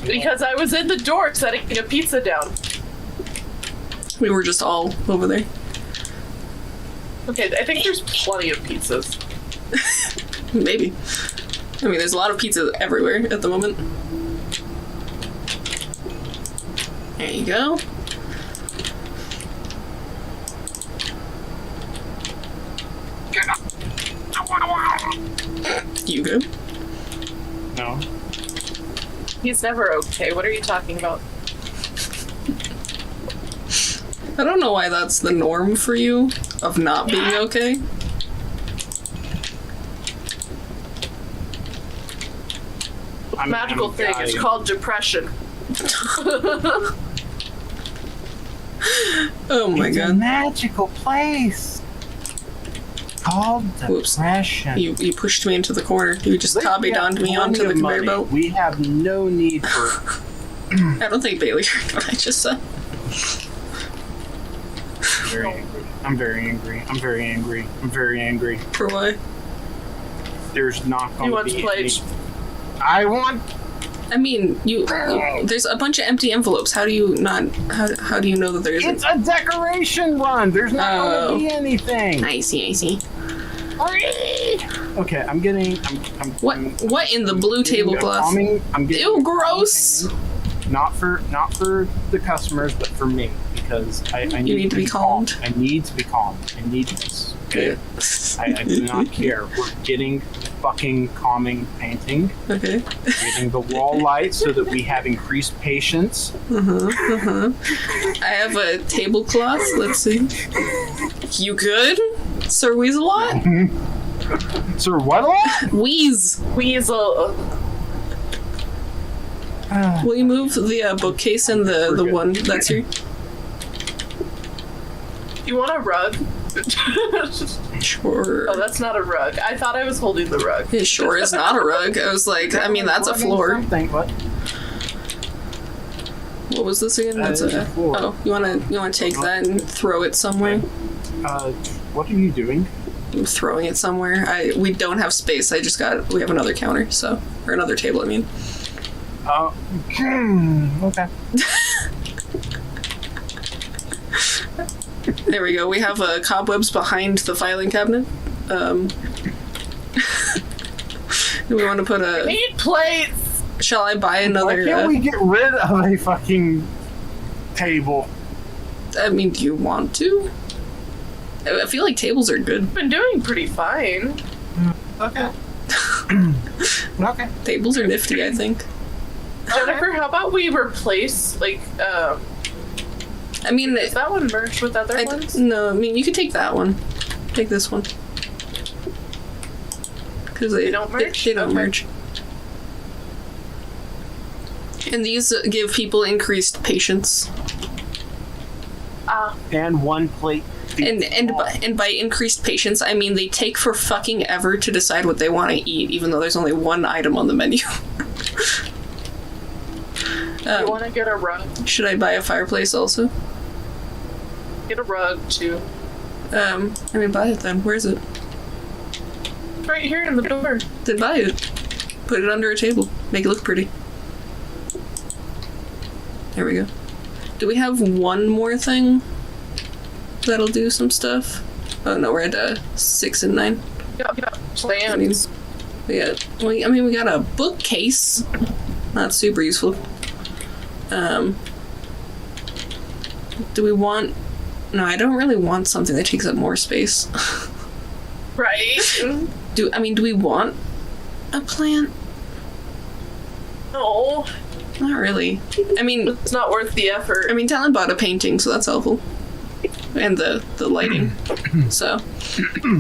Because I was in the door setting a pizza down. We were just all over there. Okay, I think there's plenty of pizzas. Maybe. I mean, there's a lot of pizza everywhere at the moment. There you go. You good? No. He's never okay. What are you talking about? I don't know why that's the norm for you, of not being okay. Magical thing. It's called depression. Oh my It's a god. magical place. Called Whoops. depression. You pushed me into the corner. You just copied onto me onto the conveyor belt. We have no need for. I don't think Bailey heard what I just said. Very angry. I'm very angry. I'm very angry. I'm very angry. For why? There's not He going to wants be. plates. I want. I mean, there's a bunch of empty envelopes. How do you not? How do you know that there isn't? It's a decoration run. There's not going to be anything. I see. Okay, I'm getting. I'm What in the blue tablecloth? I'm getting. Ew, gross. Not for the customers, but for me, because I need to be calmed. Calm. I need to be calm. I need this. Okay? I do not care. We're getting fucking calming painting. Okay. Getting the wall light so that we have increased patience. I have a tablecloth. Let's see. You good, Sir Weasel-Lot? Sir, what? Wheeze. Weasel. Will you move the bookcase and the good. one that's here? You want a rug? Sure. Oh, that's not a rug. I thought I was holding the rug. It sure is not a rug. I was like, I mean, that's a floor. Something, what? What was this again? That's a. four. Oh, you wanna take that and throw it somewhere? What are you doing? I'm throwing it somewhere. We don't have space. We have another counter, or another table. I mean. Okay. There we go. We have cobwebs behind the filing cabinet. Do we want to put a? Need plates. Shall I buy another? Why can't we get rid of a fucking table? I mean, do you want to? I feel like tables are good. Been doing pretty fine. Okay. Okay. Tables are nifty, I think. Jennifer, how about we replace I mean, is that one merged with other ones? No, I mean you could take that one. Take this one. Because they don't merge? They don't Okay. merge. And these give people increased patience. And one plate. And by increased patience, I mean they take for fucking ever to decide what they want to eat, even though there's only one item on the menu. You want to get a rug? Should I buy a fireplace also? Get a rug too. I mean, buy it then. Where is it? Right here in the door. Then buy it. Put it under a table. Make it look pretty. There we go. Do we have one more thing that'll do some stuff? Oh no, we're at 6 and 9. Yeah, I mean, we got a bookcase. Not super useful. Do we want... No, I don't really want something that takes up more space. Right. Do we want a plant? No. Not really. I mean, It's not worth the effort. Talon bought a painting, so that's helpful. And the lighting. So,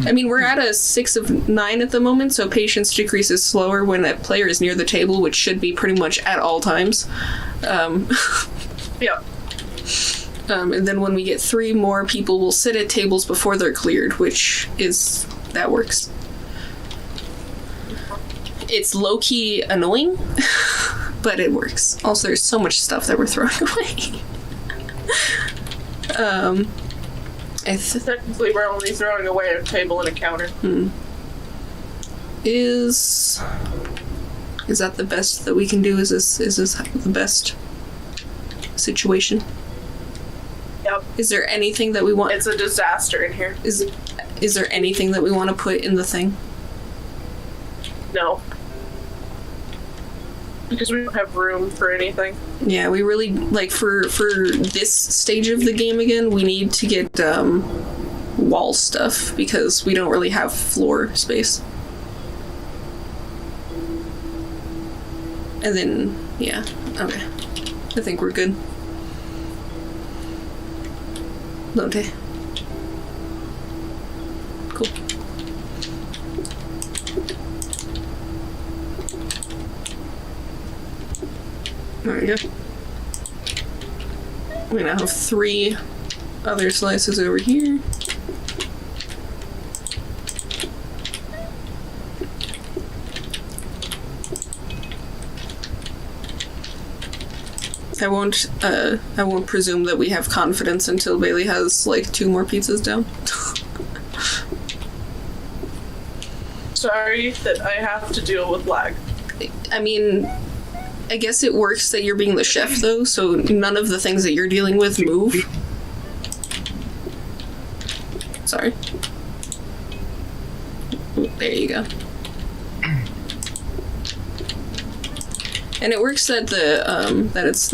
I mean, we're at a 6 of 9 at the moment, so patience decreases slower when a player is near the table, which should be pretty much at all times. Yeah. And then when we get 3 more people, will sit at tables before they're cleared, that works. It's low-key annoying, but it works. Also, there's so much stuff that we're throwing away. Technically, we're only throwing away a table and a counter. Is that the best that we can do? Is this the best situation? Yep. Is there anything that we want? It's a disaster in here. Is there anything that we want to put in the thing? No. Because we don't have room for anything. Yeah, we really for this stage of the game again, we need to get wall stuff because we don't really have floor space. And then yeah, okay. I think we're good. Lonte. Cool. There we go. We now have 3 other slices over here. I won't presume that we have confidence until Bailey has 2 more pizzas down. Sorry that I have to deal with lag. I mean, I guess it works that you're being the chef, though, so none of the things that you're dealing with move. Sorry. Ooh, there you go. And it works that that it's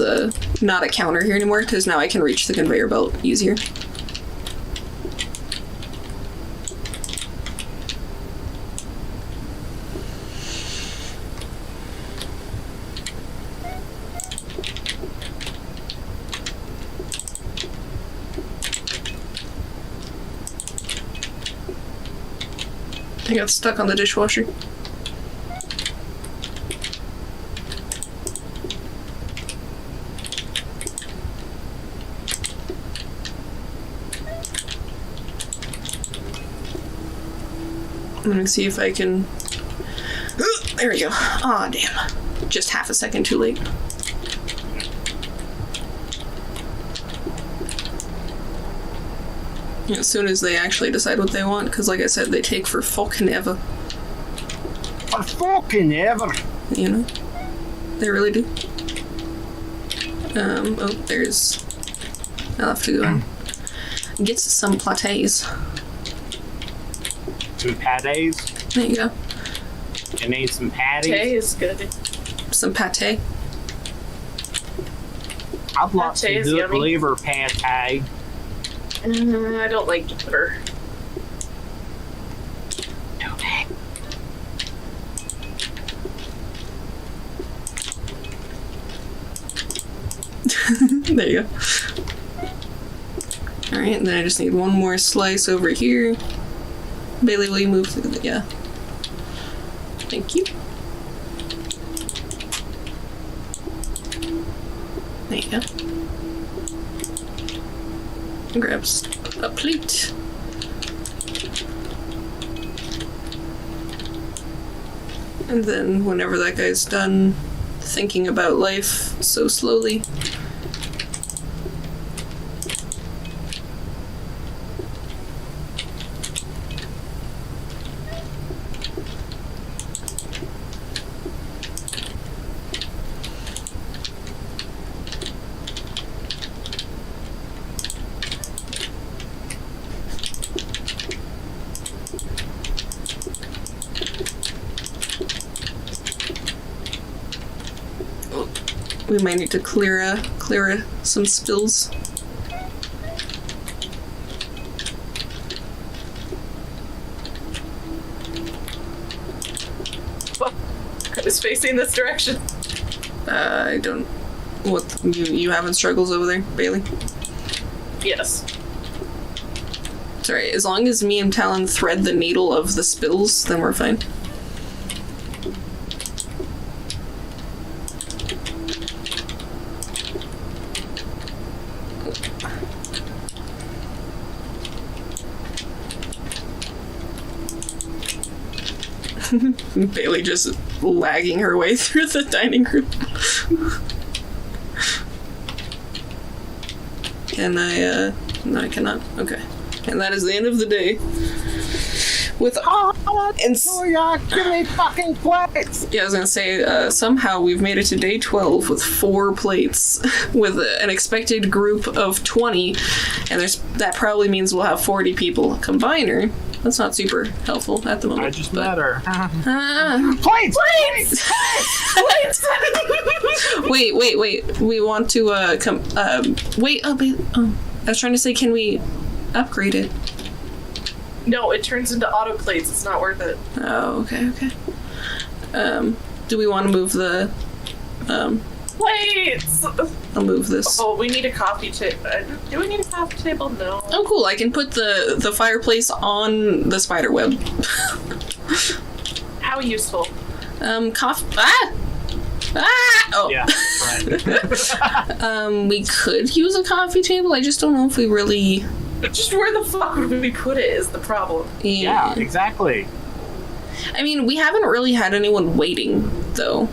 not a counter here anymore, because now I can reach the conveyor belt easier. I got stuck on the dishwasher. I'm gonna see if I can... There we go. Aw, damn. Just half a second too late. As soon as they actually decide what they want, because like I said, they take for fucking ever. For fucking ever. You know? They really do. Oh, there's... I'll have to go and get some plates. Some patties. There you go. You need some patties? Pate is good. Some pate. I'd like Pate is some good yummy. liver pate. I don't like liver. There you go. Alright, and then I just need one more slice over here. Bailey, will you move through the... Yeah. Thank you. There you go. Grabs a plate. And then whenever that guy's done thinking about life so slowly, we might need to clear some spills. I was facing this direction. I don't... What, you having struggles over there, Bailey? Yes. It's alright, as long as me and Talon thread the needle of the spills, then we're fine. Bailey just lagging her way through the dining room. Can I, no I cannot. Okay. And that is the end of the day. With give me fucking plates! yeah, I was gonna say, somehow we've made it to day 12 with 4 plates, with an expected group of 20, and that probably means we'll have 40 people. Combiner, that's not super helpful at the moment. I just met her. Plates! Plates! Wait. We want to, wait, I was trying to say, can we upgrade it? No, it turns into auto plates. It's not worth it. Oh, okay. Do we want to move the, Plates! I'll move this. Oh, we need a coffee table. Do we need a coffee table? No. Oh, cool. I can put the fireplace on the spider web. How useful. Oh. Yeah, right. We could use a coffee table. I just don't know if we really... Just where the fuck would we put it is the problem. Yeah, exactly. I mean, we haven't really had anyone waiting, though.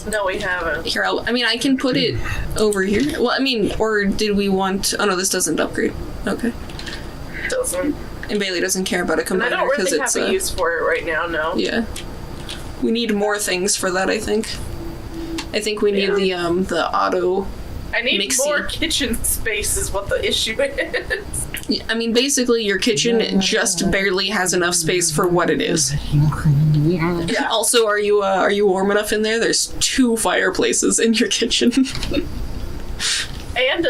No, we haven't. Here, I can put it over here. Well, I mean, or did we want... Oh, no, this doesn't upgrade. Okay. Doesn't. And Bailey doesn't care about a And I combiner don't because really it's... have a use for it right now, no. Yeah. We need more things for that, I think. I think we need the auto... I need Mixie. more kitchen space is what the issue is. Yeah, I mean, basically, your kitchen just barely has enough space for what it is. Yeah. Also, are you warm enough in there? There's 2 fireplaces in your kitchen. And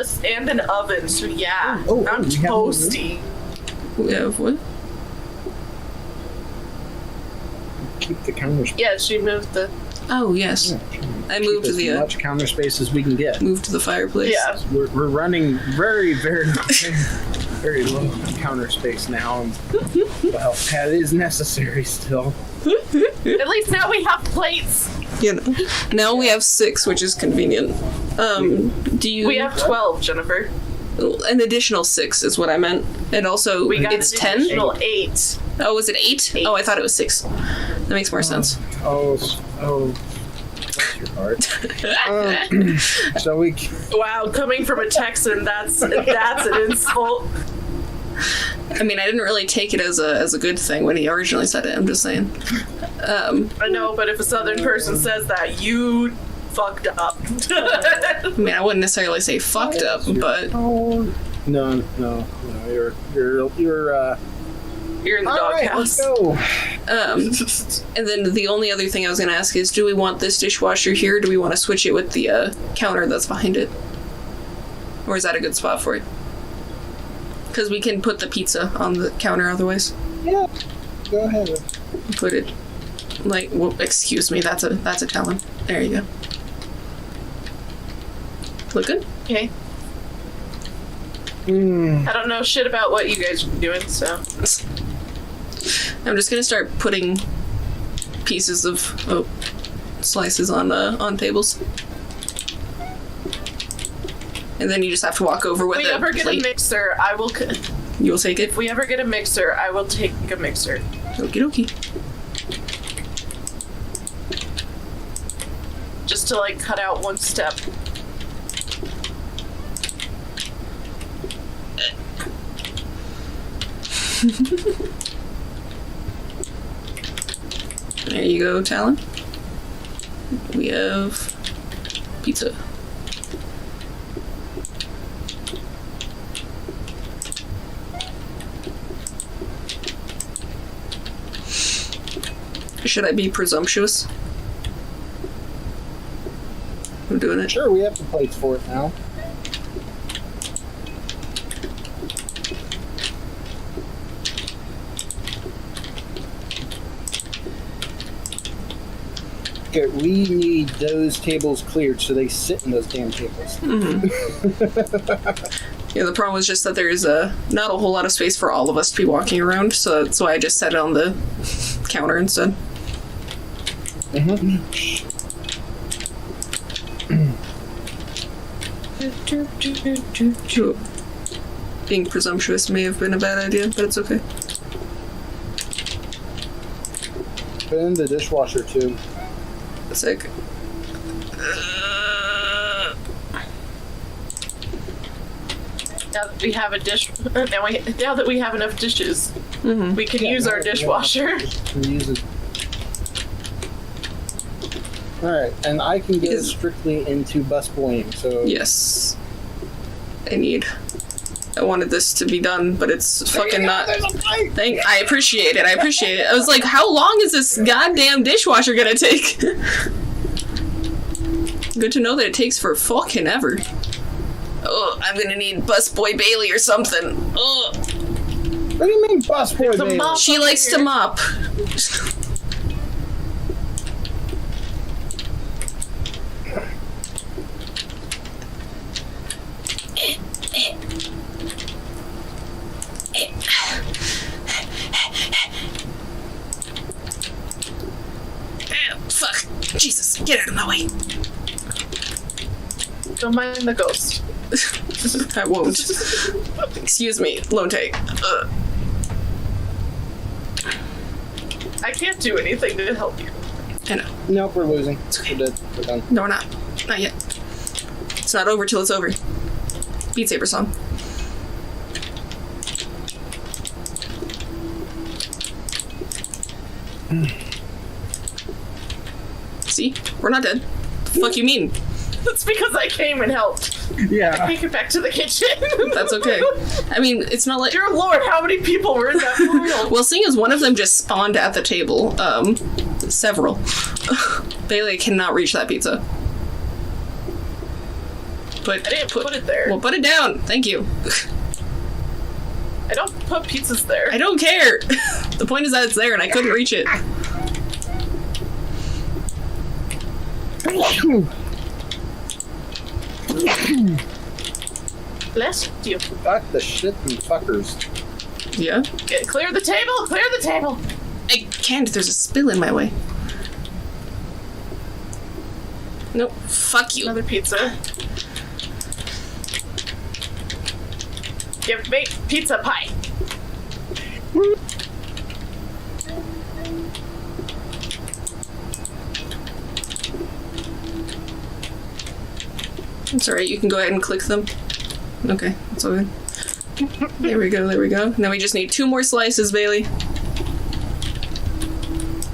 an oven, so yeah. Oh, I'm we have toasty. We have what? Keep the counter space. Yeah, she moved the... Oh, yes. I moved Keep the as much counter space as we can get. moved the fireplace. Yeah. We're running very, very, very low counter space now. And, well, that is necessary still. At least now we have plates. You know. Now we have 6, which is convenient. Do you... We have 12, Jennifer. An additional 6 is what I meant. And also, We got it's an 10? additional 8. Oh, was it 8? 8. Oh, I thought it was 6. That makes more sense. Bless your heart. So we... Wow, coming from a Texan, that's an insult. I mean, I didn't really take it as a good thing when he originally said it. I'm just saying. I know, but if a southern person says that, you fucked up. I mean, I wouldn't necessarily say fucked up, but Oh, no. You're You're in the all right. doghouse. Let's go. and then the only other thing I was going to ask is, do we want this dishwasher here, or do we want to switch it with the counter that's behind it? Or is that a good spot for it? Because we can put the pizza on the counter otherwise. Yeah. Go ahead. Put it, like, well, excuse me, that's a talon. There you go. Look good? Okay. Mm. I don't know shit about what you guys are doing, so. I'm just going to start putting pieces of slices on tables. And then you just have to walk over with If we a ever get plate. a mixer, I will. You will take it? If we ever get a mixer, I will take a mixer. Okie dokie. Just to, like, cut out one step. There you go, Talon. We have pizza. Should I be presumptuous? I'm doing it. Sure, we have the plates for it now. Okay, we need those tables cleared so they sit in those damn tables. Yeah, the problem was just that there's not a whole lot of space for all of us to be walking around, so that's why I just set it on the counter instead. Being presumptuous may have been a bad idea, but it's okay. Put in the dishwasher too. Sick. Now that we have a dish, now that we have enough dishes, Mm-hmm. we can use our dishwasher. Can use it. Alright, and I can get Because- strictly into busboying, so... Yes. I wanted this to be done, but it's fucking not. I appreciate it. I was like, how long is this goddamn dishwasher gonna take? Good to know that it takes for fucking ever. Oh, I'm gonna need Busboy Bailey or something. Oh, What do you mean busboy, There's a baby? mop. she likes to mop. Fuck. Jesus, get out of my way. Don't mind the ghost. I won't. Excuse me, Lone Take. I can't do anything to help you. I know. Nope, we're losing. okay. We're dead. We're done. No, we're not. Not yet. It's not over till it's over. Beat Saber song. See? We're not dead. The fuck you mean? That's because I came and helped. Yeah. Take it back to the kitchen. That's okay. I mean, it's not like... Dear Lord, how many people were in that portal? Well, seeing as one of them just spawned at the table, several. Bailey cannot reach that pizza. I didn't put it there. Well, put it down. Thank you. I don't put pizzas there. I don't care. The point is that it's there and I couldn't reach it. Bless you. Fuck the shit and fuckers. Yeah? Clear the table! Clear the table! I can't. There's a spill in my way. Nope. Fuck you. Another pizza. Give me pizza pie. It's alright. You can go ahead and click them. Okay. That's all good. There we go. Now we just need 2 more slices, Bailey.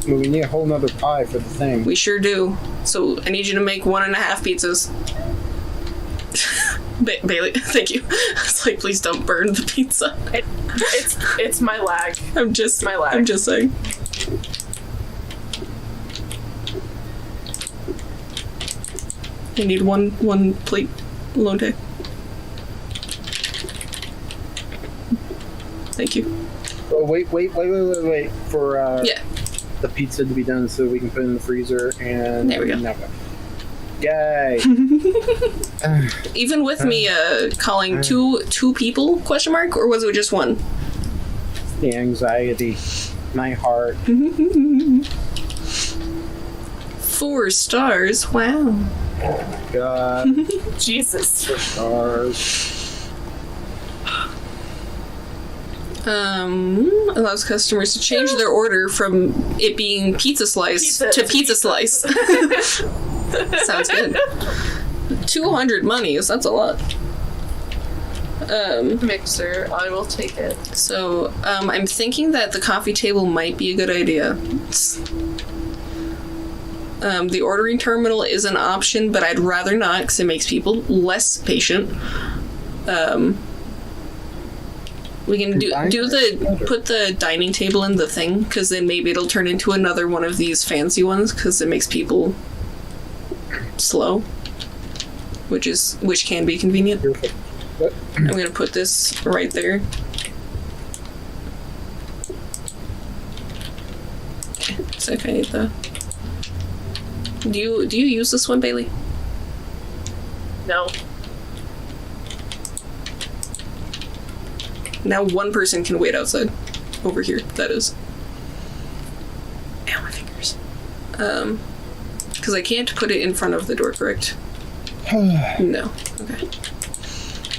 Well, we need a whole nother pie for the thing. We sure do. So I need you to make 1.5 pizzas. Bailey, thank you. It's like, please don't burn the pizza. It's my lag. I'm just saying. I need one plate lonte. Thank you. Oh, wait for Yeah. the pizza to be done so we can put it in the freezer and There we go. Now go. Yay! Even with me calling two people, question mark, or was it just one? The anxiety, my heart. 4 stars. Wow. God, Jesus. 4 stars. Allows customers to change their order from it being pizza slice to pizza slice. Sounds good. 200 monies, that's a lot. Mixer, I will take it. So, I'm thinking that the coffee table might be a good idea. The ordering terminal is an option, but I'd rather not because it makes people less patient. We can put the dining table in the thing, because then maybe it'll turn into another one of these fancy ones, because it makes people slow, which can be convenient. I'm gonna put this right there. Okay, so if I need the. Do you use this one, Bailey? No. Now 1 person can wait outside. Over here, that is. Ow, my fingers. Because I can't put it in front of the door, correct? No. Okay.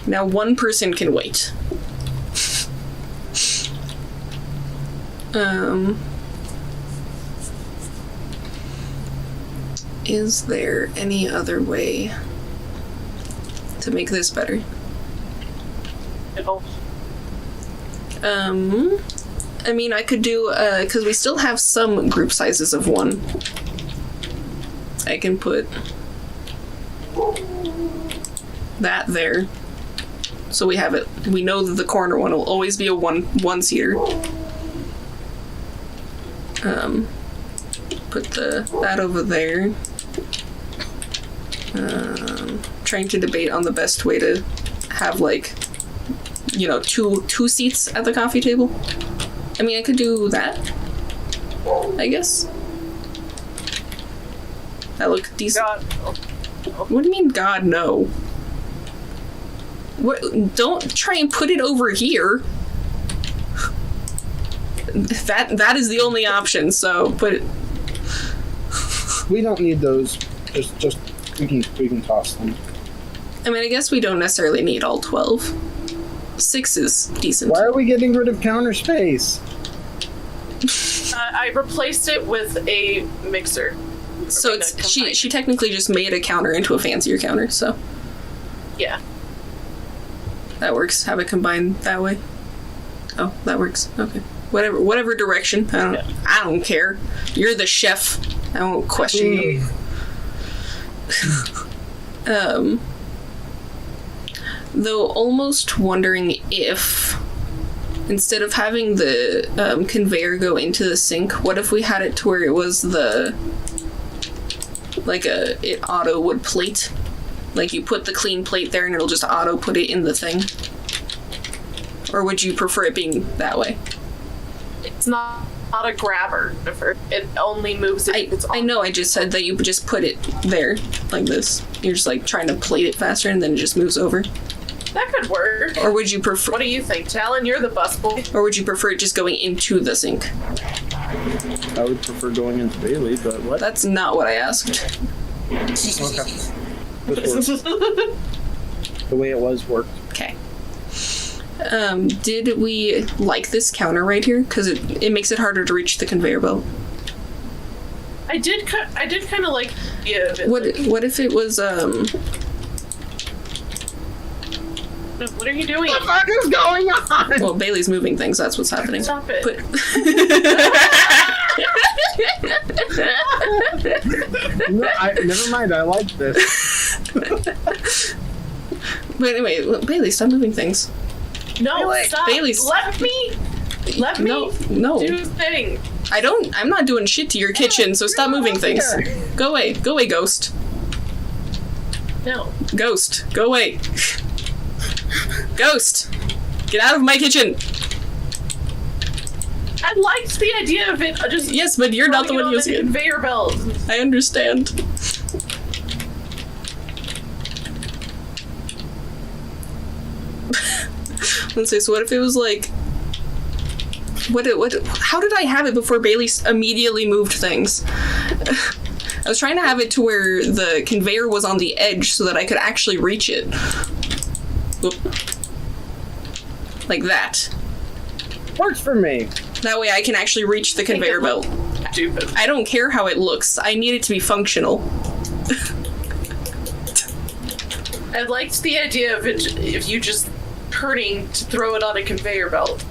Now 1 person can wait. Is there any other way to make this better? No. I mean, I could do, because we still have some group sizes of 1. I can put that there. So we have it. We know that the corner one will always be a one-seater. Put that over there. Trying to debate on the best way to have, like, you know, two seats at the coffee table. I mean, I could do that, I guess. That look decent. God. What do you mean, God, no? What? Don't try and put it over here. That is the only option. So, but We don't need those. Just we can toss them. I mean, I guess we don't necessarily need all 12. 6 is decent. Why are we getting rid of counter space? I replaced it with a mixer. So it's she technically just made a counter into a fancier counter. So Yeah. that works. Have it combined that way. Oh, that works. Okay. Whatever direction. I don't care. You're the chef. I won't question you. Though almost wondering if instead of having the conveyor go into the sink, what if we had it to where it was it auto would plate? Like you put the clean plate there and it'll just auto put it in the thing? Or would you prefer it being that way? It's not a grabber. It only moves if it's on. I know, I just said that you just put it there, like this. You're just like trying to plate it faster and then it just moves over. That could work. Or would you prefer... What do you think, Talon? You're the busboy. Or would you prefer it just going into the sink? I would prefer going into Bailey, but what? That's not what I asked. Okay. This works. The way it was worked. Okay. Did we like this counter right here? Because it makes it harder to reach the conveyor belt. I did kind of like the What if it was What are you doing? What the fuck is going on? Well, Bailey's moving things. That's what's happening. Stop it. But No, never mind. I like this. but anyway, Bailey, stop moving things. No, stop. Bailey's- Let me No. do the thing. I'm not doing shit to your kitchen, so stop moving things. Go away, ghost. No. Ghost, go away. Ghost, get out of my kitchen. I liked the idea of it. Just Yes, but you're not the one using it. it. Conveyor belt. I understand. Let's see, so what if it was like... How did I have it before Bailey immediately moved things? I was trying to have it to where the conveyor was on the edge so that I could actually reach it. Whoop. Like that. Works for me. That way I can actually reach the conveyor belt. Stupid. I don't care how it looks. I need it to be functional. I liked the idea of it if you just turning to throw it on a conveyor belt.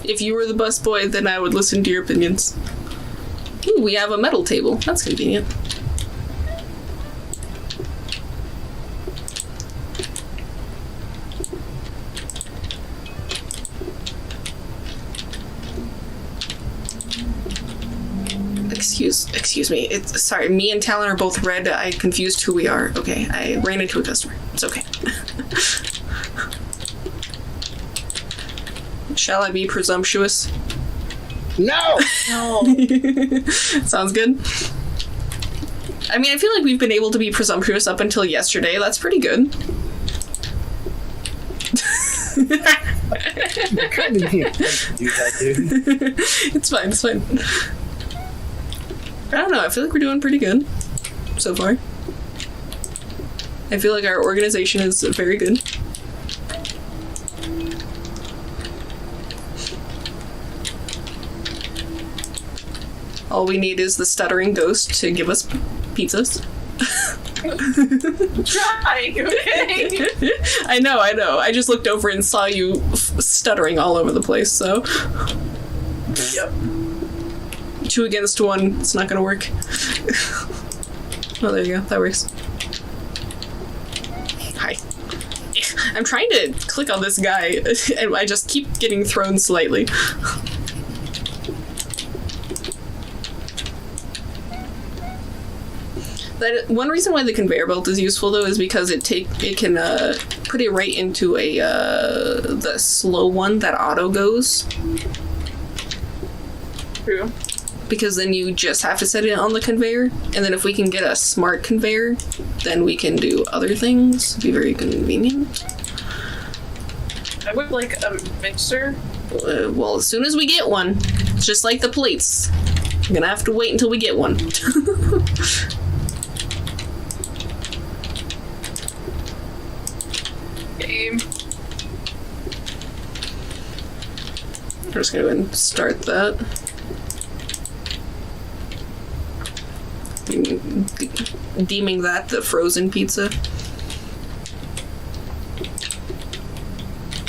If you were the busboy, then I would listen to your opinions. Ooh, we have a metal table. That's convenient. Excuse me. Sorry, me and Talon are both red. I confused who we are. Okay, I ran into a customer. It's okay. Shall I be presumptuous? No! No. Sounds good. I mean, I feel like we've been able to be presumptuous up until yesterday. That's pretty good. You kind of need to do that, dude. It's fine, it's fine. I don't know, I feel like we're doing pretty good so far. I feel like our organization is very good. All we need is the stuttering ghost to give us pizzas. Trying, okay? I know. I just looked over and saw you stuttering all over the place, so... Yep. 2 against 1, it's not gonna work. Oh, there you go, that works. Hi. I'm trying to click on this guy, and I just keep getting thrown slightly. One reason why the conveyor belt is useful, though, is because it can put it right into the slow one that auto goes. True. Because then you just have to set it on the conveyor, and then if we can get a smart conveyor, then we can do other things. It'd be very convenient. I would like a mixer. Well, as soon as we get one, it's just like the plates. We're gonna have to wait until we get one. Game. I'm just gonna go ahead and start that. Deeming that the frozen pizza.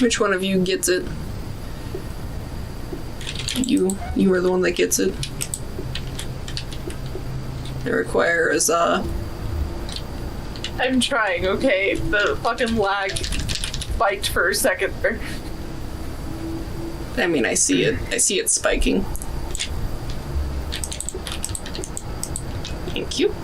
Which one of you gets it? You are the one that gets it. It requires I'm trying, okay? The fucking lag spiked for a second there. I mean, I see it. I see it spiking. Thank you.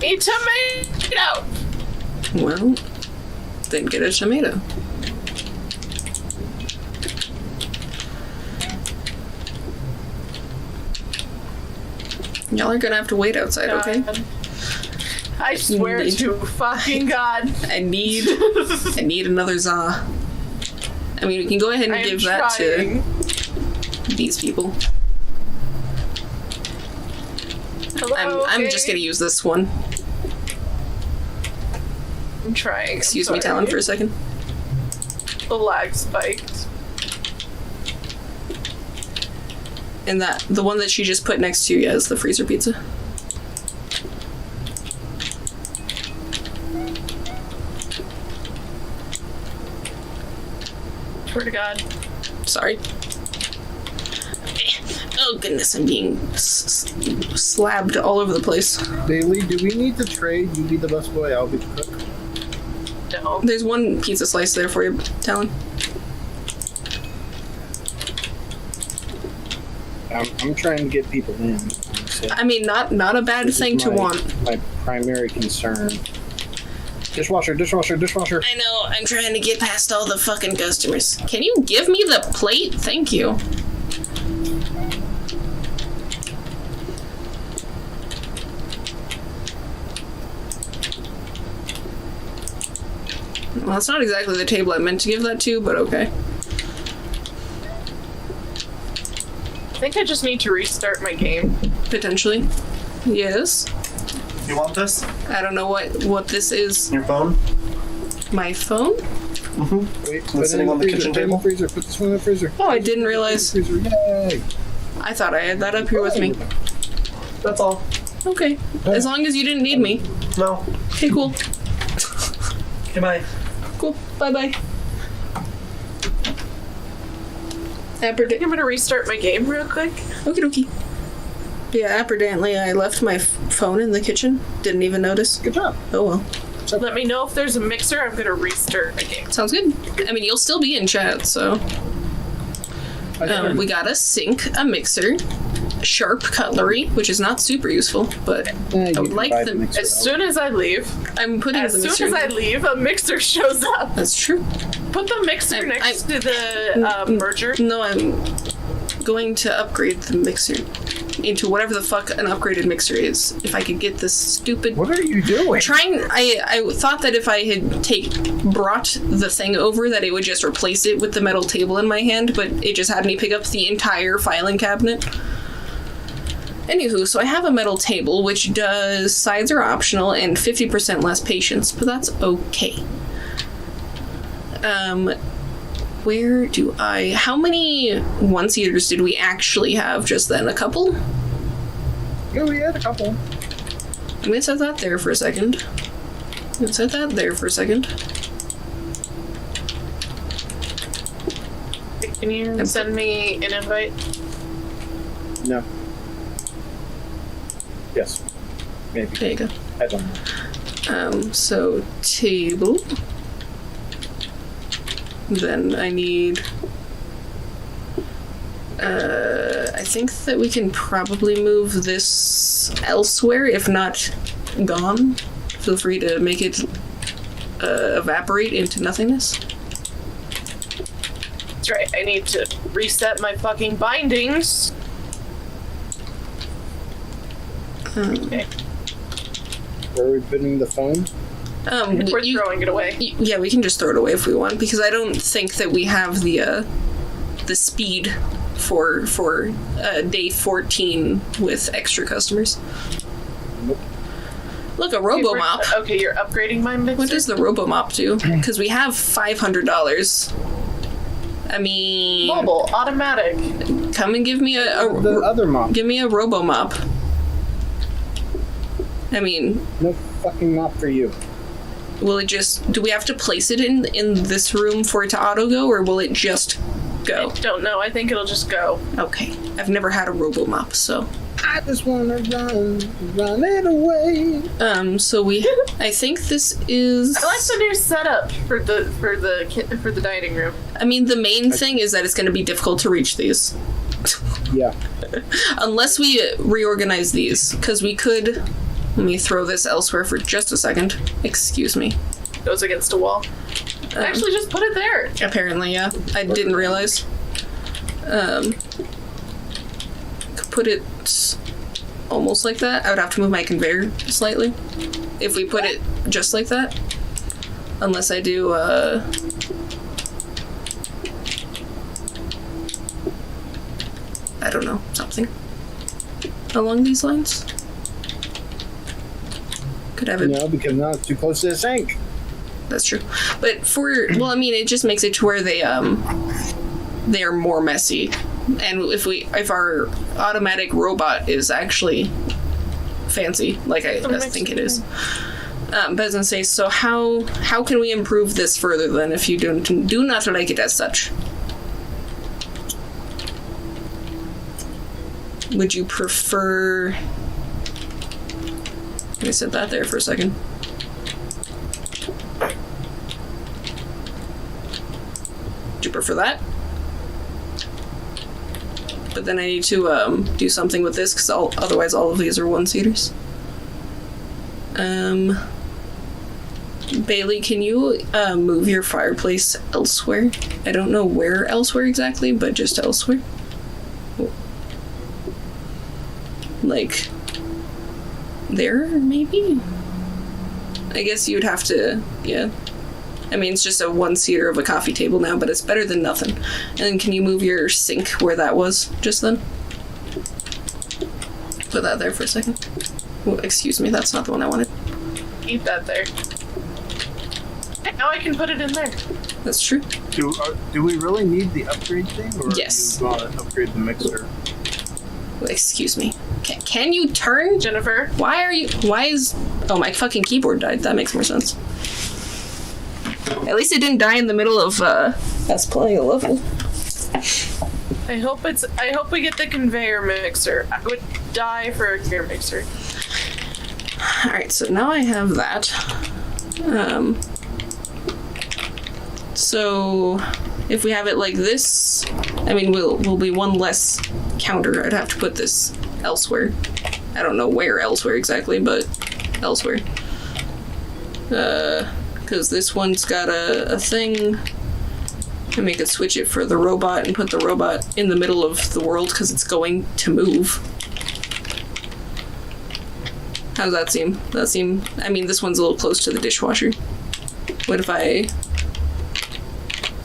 A tomato! Well, then get a tomato. Y'all are gonna have to wait outside, okay? I swear to fucking God. I need another za. I mean, we can go ahead and give that to these people. Hello, I'm just gonna use this one. I'm trying. Excuse me, Talon, for a second. The lag spiked. And the one that she just put next to you is the freezer pizza. Swear to God. Sorry. Oh goodness, I'm being slabbed all over the place. Bailey, do we need to trade? You be the busboy, I'll be the cook. No. There's one pizza slice there for you, Talon. I'm trying to get people in. Honestly. I mean, not a bad thing to want. My primary concern. Dishwasher. I know, I'm trying to get past all the fucking customers. Can you give me the plate? Thank you. Well, that's not exactly the table I meant to give that to, but okay. I think I just need to restart my game. Potentially. Yes. You want this? I don't know what this is. Your phone? My phone? Wait, It's sitting on the kitchen table? Freezer. Put this one in the freezer. Oh, I didn't realize. Freezer. Yay! I thought I had that up here with me. That's all. Okay. As long as you didn't need me. No. Okay, cool. Okay, bye. Cool. Bye-bye. I'm gonna restart my game real quick. Okie dokie. Yeah, apparently I left my phone in the kitchen. Didn't even notice. Good job. Oh well. Let me know if there's a mixer. I'm gonna restart my game. Sounds good. I mean, you'll still be in chat, so. We got a sink, a mixer, sharp cutlery, which is not super useful, but I would like them. As soon as I leave, I'm putting the mixer. as soon as I leave, a mixer shows up. That's true. Put the mixer next to the merger. No, I'm going to upgrade the mixer into whatever the fuck an upgraded mixer is. If I could get this stupid. What are you doing? I thought that if I had brought the thing over, that it would just replace it with the metal table in my hand, but it just had me pick up the entire filing cabinet. Anywho, so I have a metal table, which does sides are optional and 50% less patience, but that's okay. Where do how many one-seaters did we actually have just then? A couple? Yeah, we had a couple. I'm gonna set that there for a second. Can you send me an invite? No. Yes. Maybe. There you go. I don't know. So table. Then I need... I think that we can probably move this elsewhere, if not gone. Feel free to make it evaporate into nothingness. That's right, I need to reset my fucking bindings. Okay. Where are we putting the phone? We're throwing it away. Yeah, we can just throw it away if we want, because I don't think that we have the speed for day 14 with extra customers. Nope. Look, a robo-mop. Okay, you're upgrading my mixer? What does the robo-mop do? Because we have $500. I mean... Mobile, automatic. Come and give me the other mop. Give me a robo-mop. I mean... No fucking mop for you. Will it just... Do we have to place it in this room for it to auto-go, or will it just go? I don't know. I think it'll just go. Okay. I've never had a robo-mop, so... I just wanna run it away. So we... I think this is... I like the new setup for the dining room. I mean, the main thing is that it's going to be difficult to reach these. Yeah. Unless we reorganize these, because we could... Let me throw this elsewhere for just a second. Excuse me. Goes against a wall. Actually, just put it there. Apparently, yeah. I didn't realize. Could put it almost like that. I would have to move my conveyor slightly if we put it just like that. Unless I do, I don't know, something along these lines. Could have it. No, because now it's too close to the sink. That's true. But well, I mean, it just makes it to where they are more messy And if our automatic robot is actually fancy, like I think it is. But I was gonna say, so how can we improve this further then if you do not like it as such? Would you prefer... Let me set that there for a second. Would you prefer that? But then I need to do something with this because otherwise all of these are one-seaters. Bailey, can you move your fireplace elsewhere? I don't know where elsewhere exactly, but just elsewhere. Like there, maybe? I guess you'd have to, yeah. I mean, it's just a one-seater of a coffee table now, but it's better than nothing. And then can you move your sink where that was just then? Put that there for a second. Oh, excuse me, that's not the one I wanted. Keep that there. Now I can put it in there. That's true. Do we really need the upgrade thing? Or Yes. Are you gonna upgrade the mixer? Oh, excuse me. Can you turn? Jennifer? Why is... Oh, my fucking keyboard died. That makes more sense. At least it didn't die in the middle of us playing a level. I hope we get the conveyor mixer. I would die for a conveyor mixer. Alright, so now I have that. So if we have it like this, I mean, we'll be one less counter. I'd have to put this elsewhere. I don't know where elsewhere exactly, but elsewhere. Because this one's got a thing. And we could switch it for the robot and put the robot in the middle of the world because it's going to move. How does that seem? I mean, this one's a little close to the dishwasher. What if I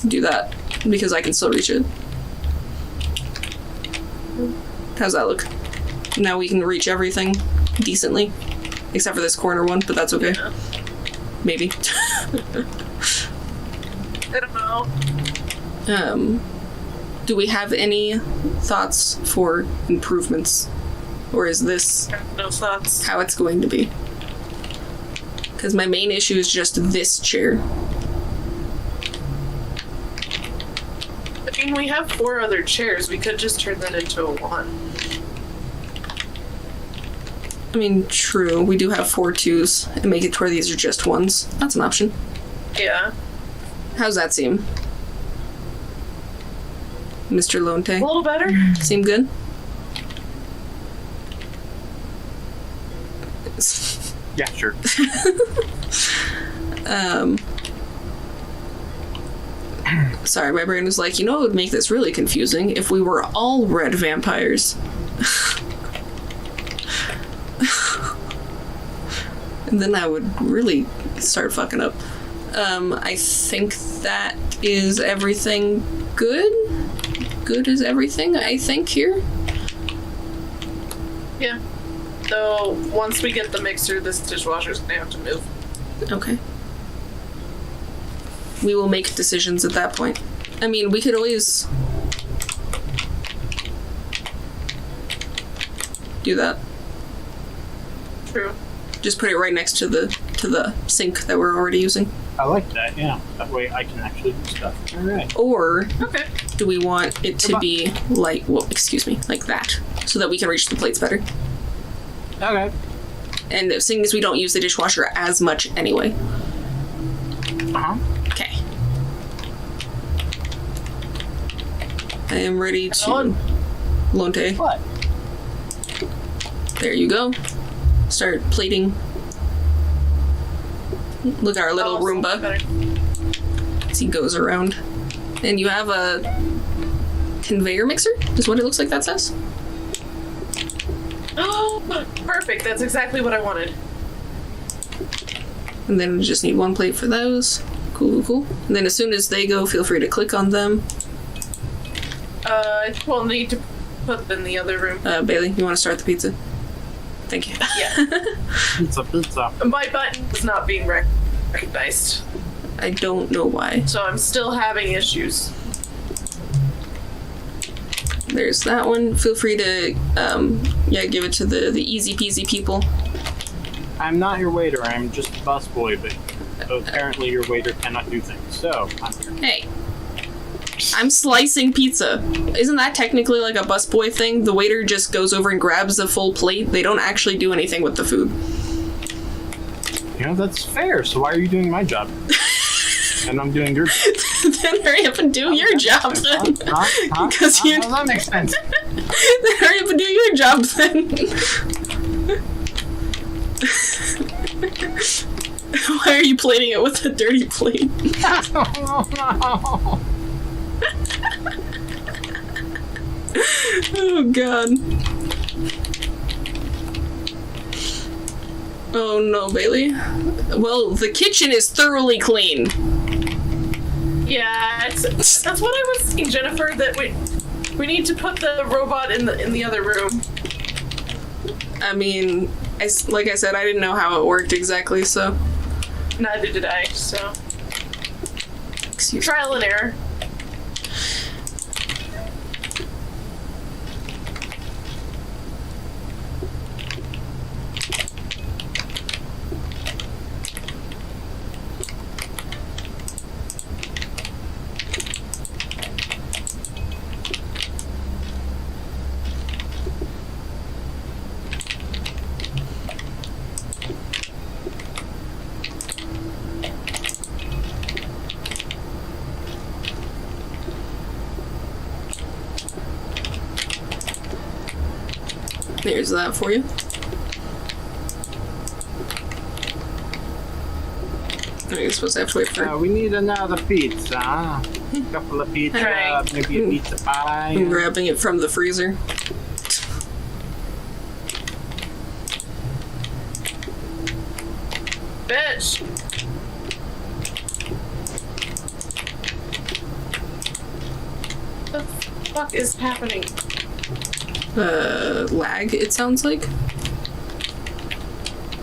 do that? Because I can still reach it. How's that look? Now we can reach everything decently. Except for this corner one, but that's okay. Yeah. Maybe. I don't know. Do we have any thoughts for improvements? Or is this No thoughts. how it's going to be? Because my main issue is just this chair. I mean, we have 4 other chairs. We could just turn that into a 1. I mean, true. We do have 4 twos and make it to where these are just ones. That's an option. Yeah. How's that seem? Mr. A Lonte? little better? Seem good? Yeah, sure. Sorry, my brain was like, you know what would make this really confusing? If we were all red vampires. And then I would really start fucking up. I think that is everything good? Good is everything, I think, here? Yeah. Though, once we get the mixer, this dishwasher's gonna have to move. Okay. We will make decisions at that point. I mean, we could always do that. True. Just put it right next to the sink that we're already using. I like that, yeah. That way I can actually do stuff. Alright. Or Okay. do we want it to be like, well, excuse me, like that, so that we can reach the plates better? Okay. And seeing as we don't use the dishwasher as much anyway. Uh-huh. Okay. I am ready to... On. Lonte. What? There you go. Start plating. Look at our little Oh, so Roomba better. as he goes around. And you have a conveyor mixer? Is what it looks like that says? Oh, perfect. That's exactly what I wanted. And then we just need 1 plate for those. Cool. And then as soon as they go, feel free to click on them. I think we'll need to put them in the other room. Bailey, you want to start the pizza? Thank you. Yeah. Pizza. My button is not being recognized, I don't know why. so I'm still having issues. There's that one. Feel free to, give it to the easy peasy people. I'm not your waiter. I'm just a busboy, but apparently your waiter cannot do things. So, I'm here. Hey. I'm slicing pizza. Isn't that technically like a busboy thing? The waiter just goes over and grabs the full plate. They don't actually do anything with the food. You know, that's fair. So why are you doing my job? And I'm doing your job. Then hurry up and do your job then. Because you... That makes sense. Then hurry up and do your job then. Why are you plating it with a dirty plate? Oh, Oh god. Oh no, Bailey. Well, the kitchen is thoroughly clean. Yeah, that's what I was saying, Jennifer. That we need to put the robot in the other room. I mean, like I said, I didn't know how it worked exactly, so. Neither did I. So Excuse me. trial and error. There's that for you. You're supposed to have to wait for... we need another pizza. A couple of pizza, Alright. maybe a pizza pie. I'm grabbing it from the freezer. Bitch. What the fuck is happening? Lag, it sounds like.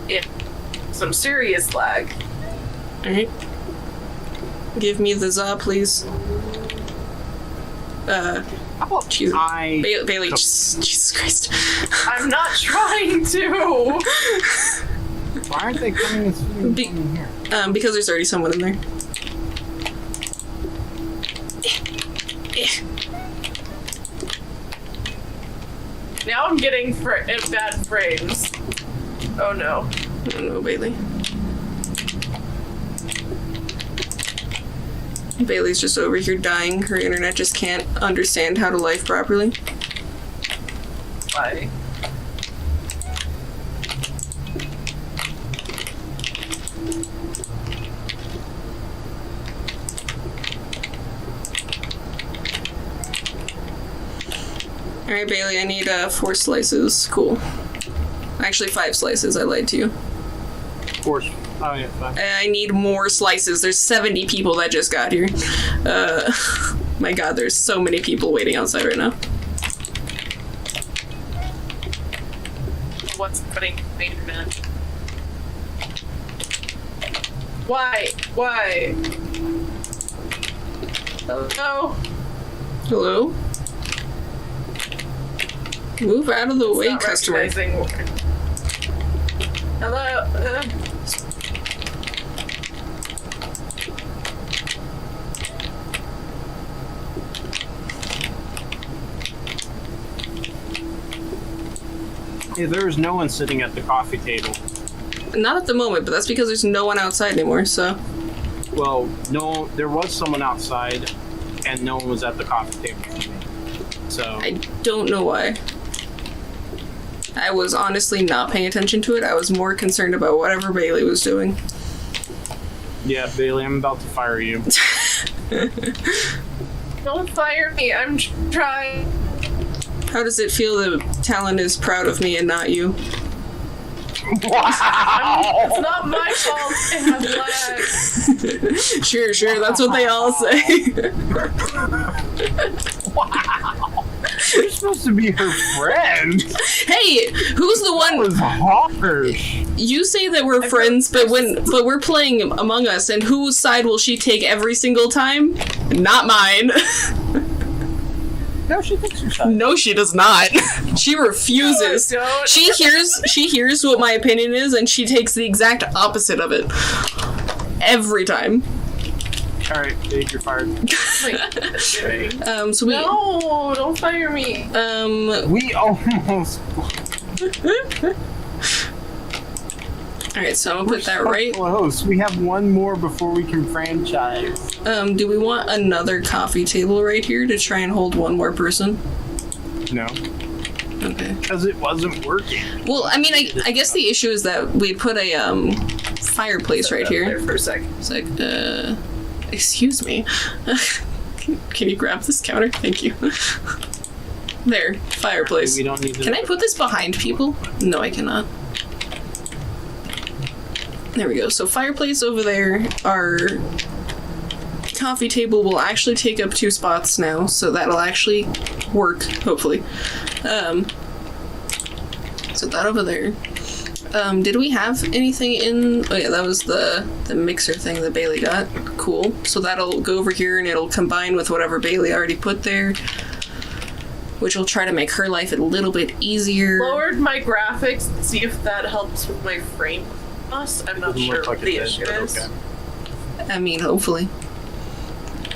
Yeah. Some serious lag. Alright. Give me the za, please. Jesus. Bailey, Jesus Christ. I'm not trying to. Why aren't they coming and sitting in here? Because there's already someone in there. Now I'm getting bad frames. Oh no. I don't know, Bailey. Bailey's just over here dying. Her internet just can't understand how to life properly. Why? Alright, Bailey, I need 4 slices. Cool. Actually, 5 slices. I lied to you. Of course. Oh, yeah, fine. I need more slices. There's 70 people that just got here. My god, there's so many people waiting outside right now. What's happening? Wait a minute. Why? Why? Hello? Hello? Move out of the way, Not customer. recognizing- Hello? Hey, there's no one sitting at the coffee table. Not at the moment, but that's because there's no one outside anymore, so. Well, no, there was someone outside, and no one was at the coffee table for me. So, I don't know why. I was honestly not paying attention to it. I was more concerned about whatever Bailey was doing. yeah, Bailey, I'm about to fire you. Don't fire me. I'm trying. How does it feel that Talon is proud of me and not you? It's not my fault I have lag. Sure, that's what they all say. Wow! You're supposed to be her friend! Hey, who's the That one? was harsh! You say that we're friends, but we're playing Among Us, and whose side will she take every single time? Not mine. No, she thinks you're shy. No, she does not. She refuses. No, I don't. She hears what my opinion is, and she takes the exact opposite of it. Every time. Alright, Dave, you're fired. So we No, don't fire me. We almost... Alright, so I'm gonna put that right. Close. We have one more before we can franchise. Do we want another coffee table right here to try and hold one more person? No. Okay. Because it wasn't working. Well, I mean, I guess the issue is that we put a fireplace right There here. for a second. It's like, excuse me. Can you grab this counter? Thank you. There, fireplace. We don't need to... Can I put this behind people? No, I cannot. There we go. So fireplace over there. Our coffee table will actually take up 2 spots now, so that'll actually work, hopefully. So that over there. Did we have anything in... Oh yeah, that was the mixer thing that Bailey got. Cool. So that'll go over here and it'll combine with whatever Bailey already put there, which will try to make her life a little bit easier. Lowered my graphics to see if that helps with my frame. I'm not sure what the issue is. Okay. I mean, hopefully.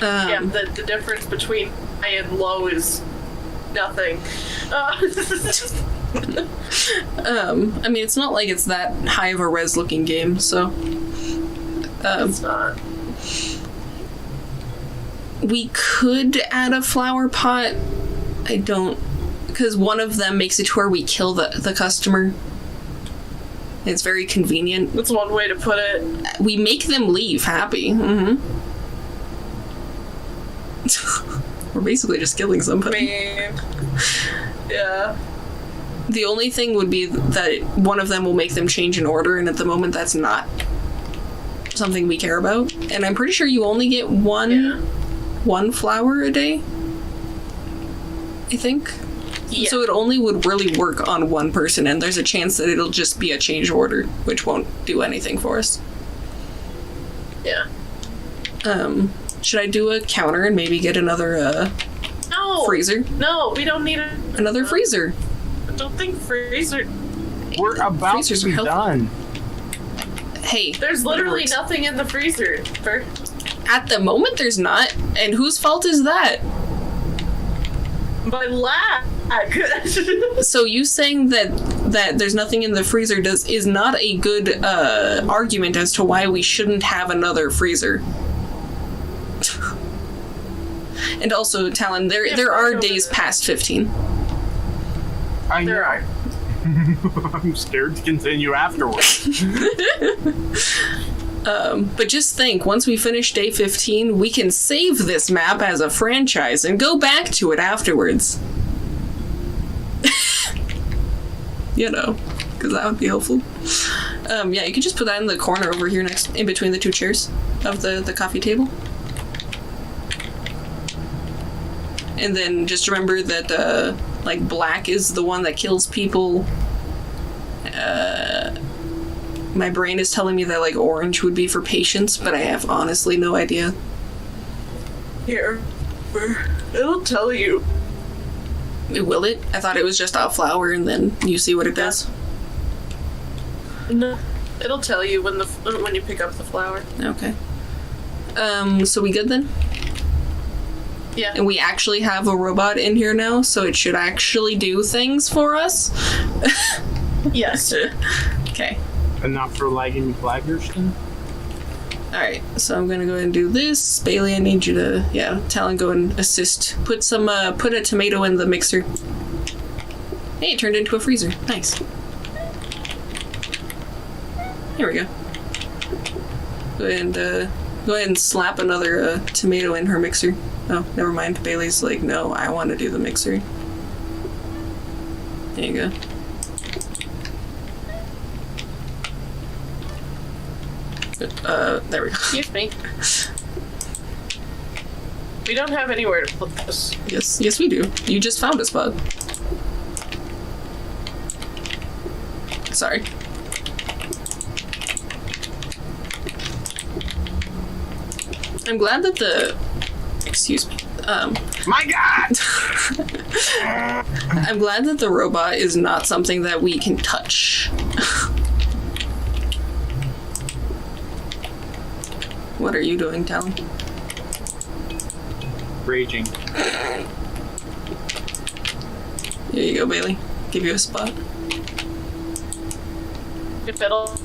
Yeah, the difference between high and low is nothing. I mean, it's not like it's that high of a res looking game, so. It's not. We could add a flower pot. I don't, because one of them makes it to where we kill the customer. It's very convenient. That's one way to put it. We make them leave happy. Mm-hmm. We're basically just killing somebody. Yeah. The only thing would be that one of them will make them change an order, and at the moment that's not something we care about. And I'm pretty sure you only get one flower a day, I think. Yeah. So it only would really work on one person, and there's a chance that it'll just be a change order, which won't do anything for us. Yeah. Should I do a counter and maybe get another No. freezer? No, we don't need Another freezer. I don't think freezer. We're about Freezers to be are done. Hey, There's whatever literally works. nothing in the freezer. At the moment, there's not. And whose fault is that? My lag. So you saying that there's nothing in the freezer is not a good argument as to why we shouldn't have another freezer. And also, Talon, there are days past 15. I There know. are. I'm scared to continue afterwards. But just think, once we finish day 15, we can save this map as a franchise and go back to it afterwards. You know, because that would be helpful. Yeah, you can just put that in the corner over here next, in between the 2 chairs of the coffee table. And then just remember that, like, black is the one that kills people. My brain is telling me that, like, orange would be for patience, but I have honestly no idea. Here. It'll tell you. Will it? I thought it was just a flower and then you see what it does. No. It'll tell you when you pick up the flower. Okay. So we good then? Yeah. And we actually have a robot in here now, so it should actually do things for us? Yes. Okay. And not for lagging flaggers then? Alright, so I'm gonna go ahead and do this. Bailey, I need you to, Talon, go and assist. Put a tomato in the mixer. Hey, it turned into a freezer. Nice. Here we go. Go ahead and slap another tomato in her mixer. Oh, never mind. Bailey's like, no, I want to do the mixer. There you go. There we go. Excuse me. We don't have anywhere to put this. Yes, we do. You just found a spot. Sorry. I'm glad that My God! I'm glad that the robot is not something that we can touch. What are you doing, Talon? Raging. Here you go, Bailey. Give you a spot. If it'll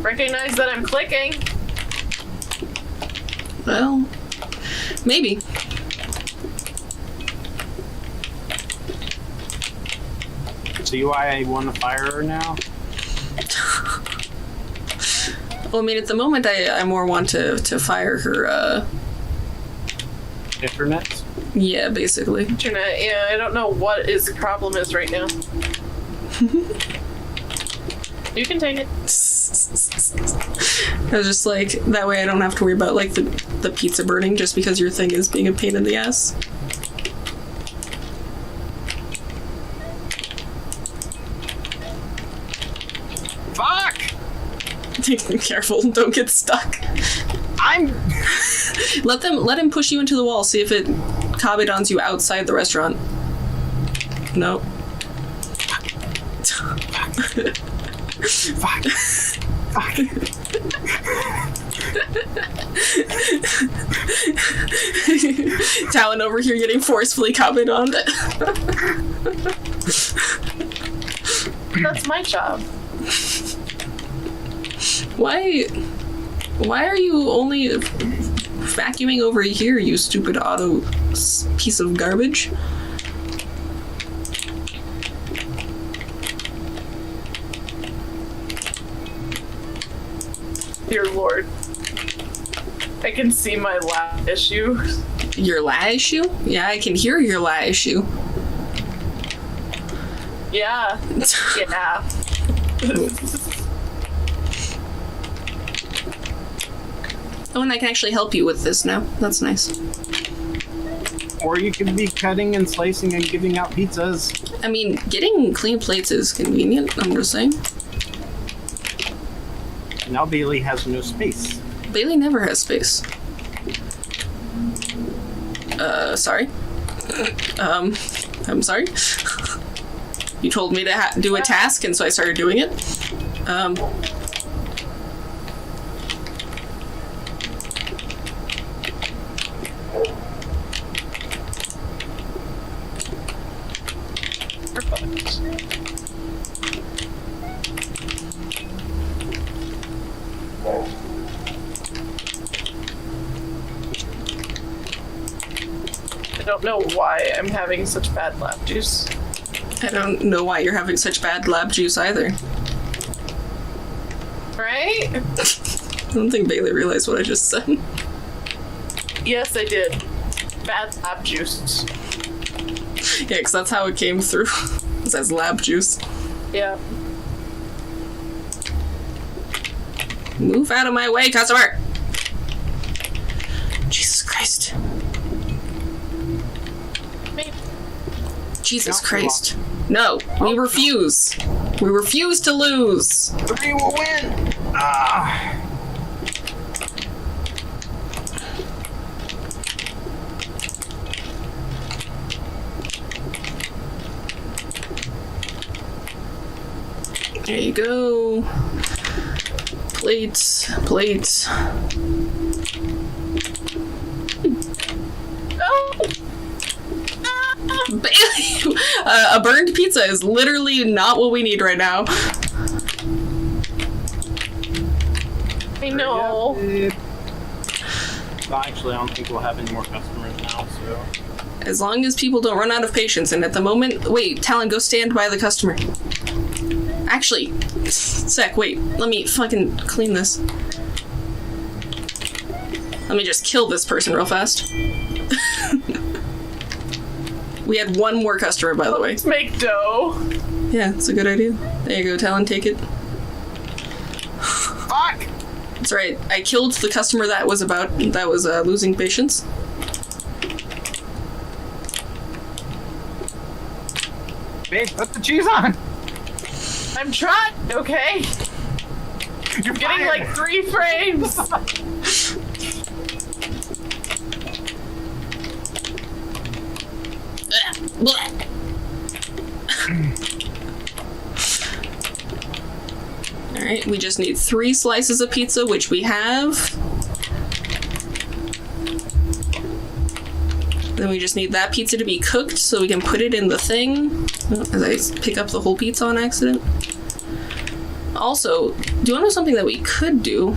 recognize that I'm clicking. Well, maybe. See why I want to fire her now? Well, I mean, at the moment, I more want to fire her, Internet? yeah, basically. Internet, yeah, I don't know what his problem is right now. You can take it. I was just like, that way I don't have to worry about, like, the pizza burning just because your thing is being a pain in the ass. Fuck! Careful, don't get stuck. I'm... Let him push you into the wall, see if it kabedons you outside the restaurant. Nope. Fuck. Fuck. Talon over here getting forcefully kabedoned. That's my job. Why are you only vacuuming over here, you stupid auto piece of garbage? Dear Lord. I can see my lab issue. Your la issue? Yeah, I can hear your la issue. Yeah. Yeah. Oh, and I can actually help you with this now. That's nice. Or you could be cutting and slicing and giving out pizzas. I mean, getting clean plates is convenient, I'm just saying. Now Bailey has no space. Bailey never has space. Sorry. I'm sorry. You told me to do a task, and so I started doing it. I don't know why I'm having such bad lab juice. I don't know why you're having such bad lab juice either. Right? I don't think Bailey realized what I just said. Yes, I did. Bad lab juice. Yeah, because that's how it came through. It says lab juice. Yeah. Move out of my way, customer! Jesus Christ. Jesus Christ. No, we refuse. We refuse to lose. 3 will win! Ah. There you go. Plates, plates. Oh! Bailey! A burned pizza is literally not what we need right now. I know. Well, actually, I don't think we'll have any more customers now, so... As long as people don't run out of patience, and at the moment... Wait, Talon, go stand by the customer. Actually, sec, wait. Let me fucking clean this. Let me just kill this person real fast. We had one more customer, by the way. Let's make dough. Yeah, it's a good idea. There you go, Talon, take it. Fuck! That's right. I killed the customer that was losing patience. Babe, put the cheese on! I'm trying, okay? You're Getting like 3 frames. Blech. Alright, we just need 3 slices of pizza, which we have. Then we just need that pizza to be cooked so we can put it in the thing. As I pick up the whole pizza on accident. Also, do you want to know something that we could do?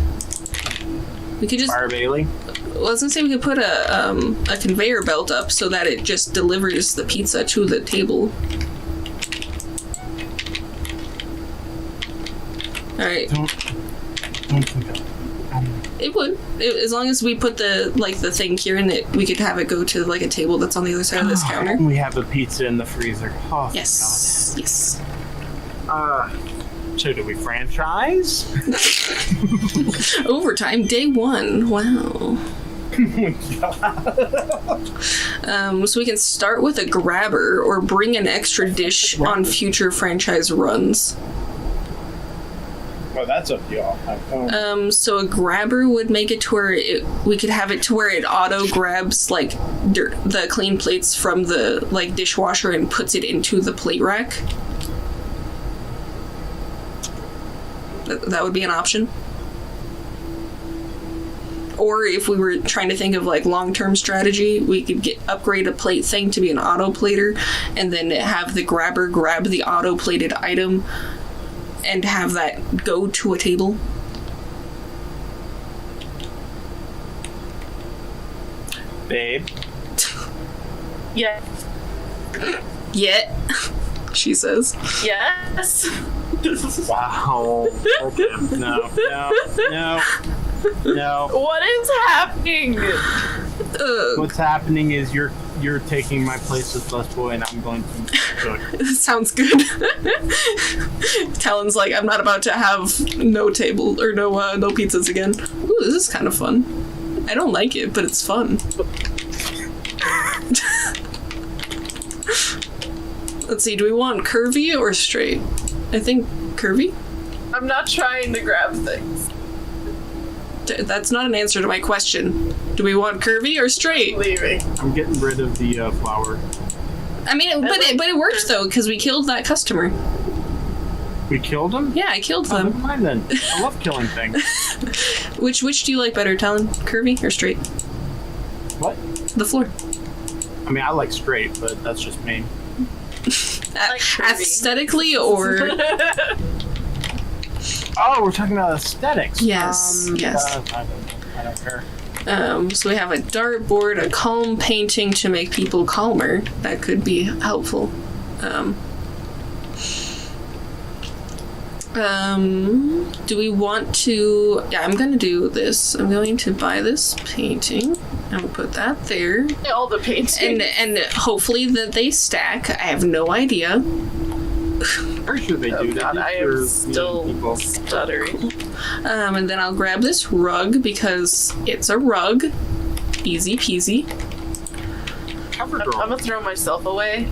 We could just... Fire Bailey. Well, I was gonna say we could put a conveyor belt up so that it just delivers the pizza to the table. Alright. Don't think that. It would. As long as we put the thing here and we could have it go to like a table that's on the other side of this counter. We have a pizza in the freezer. Oh, Yes. Yes. So do we franchise? Overtime, day 1. Wow. So we can start with a grabber or bring an extra dish on future franchise runs. Well, that's up to y'all. So a grabber would make it to where we could have it to where it auto grabs like the clean plates from the like dishwasher and puts it into the plate rack. That would be an option. Or if we were trying to think of like long-term strategy, we could upgrade a plate thing to be an auto plater and then have the grabber grab the auto plated item and have that go to a table. Babe. Yeah. Yeah, she says. Yes. Wow. Okay. No. What is happening? What's happening is you're taking my place as busboy, and I'm going to cook. Sounds good. Talon's like, I'm not about to have no table or no pizzas again. Ooh, this is kind of fun. I don't like it, but it's fun. Let's see, do we want curvy or straight? I think curvy? I'm not trying to grab things. That's not an answer to my question. Do we want curvy or straight? Leaving. I'm getting rid of the flour. I mean, but it worked though, because we killed that customer. We killed him? Yeah, I killed Oh, them. never mind then. I love killing things. Which do you like better, Talon? Curvy or straight? What? The floor. I mean, I like straight, but that's just me. Like curvy. Aesthetically or... Oh, we're talking about aesthetics. Yes, yes. I don't care. So we have a dartboard, a calm painting to make people calmer. That could be helpful. Do we want to... Yeah, I'm going to do this. I'm going to buy this painting. I'm going to put that there. All the paintings. And hopefully that they stack. I have no idea. Pretty sure they do. They God, do I for, am still people. stuttering. And then I'll grab this rug because it's a rug. Easy peasy. Cover I'm girl. gonna throw myself away.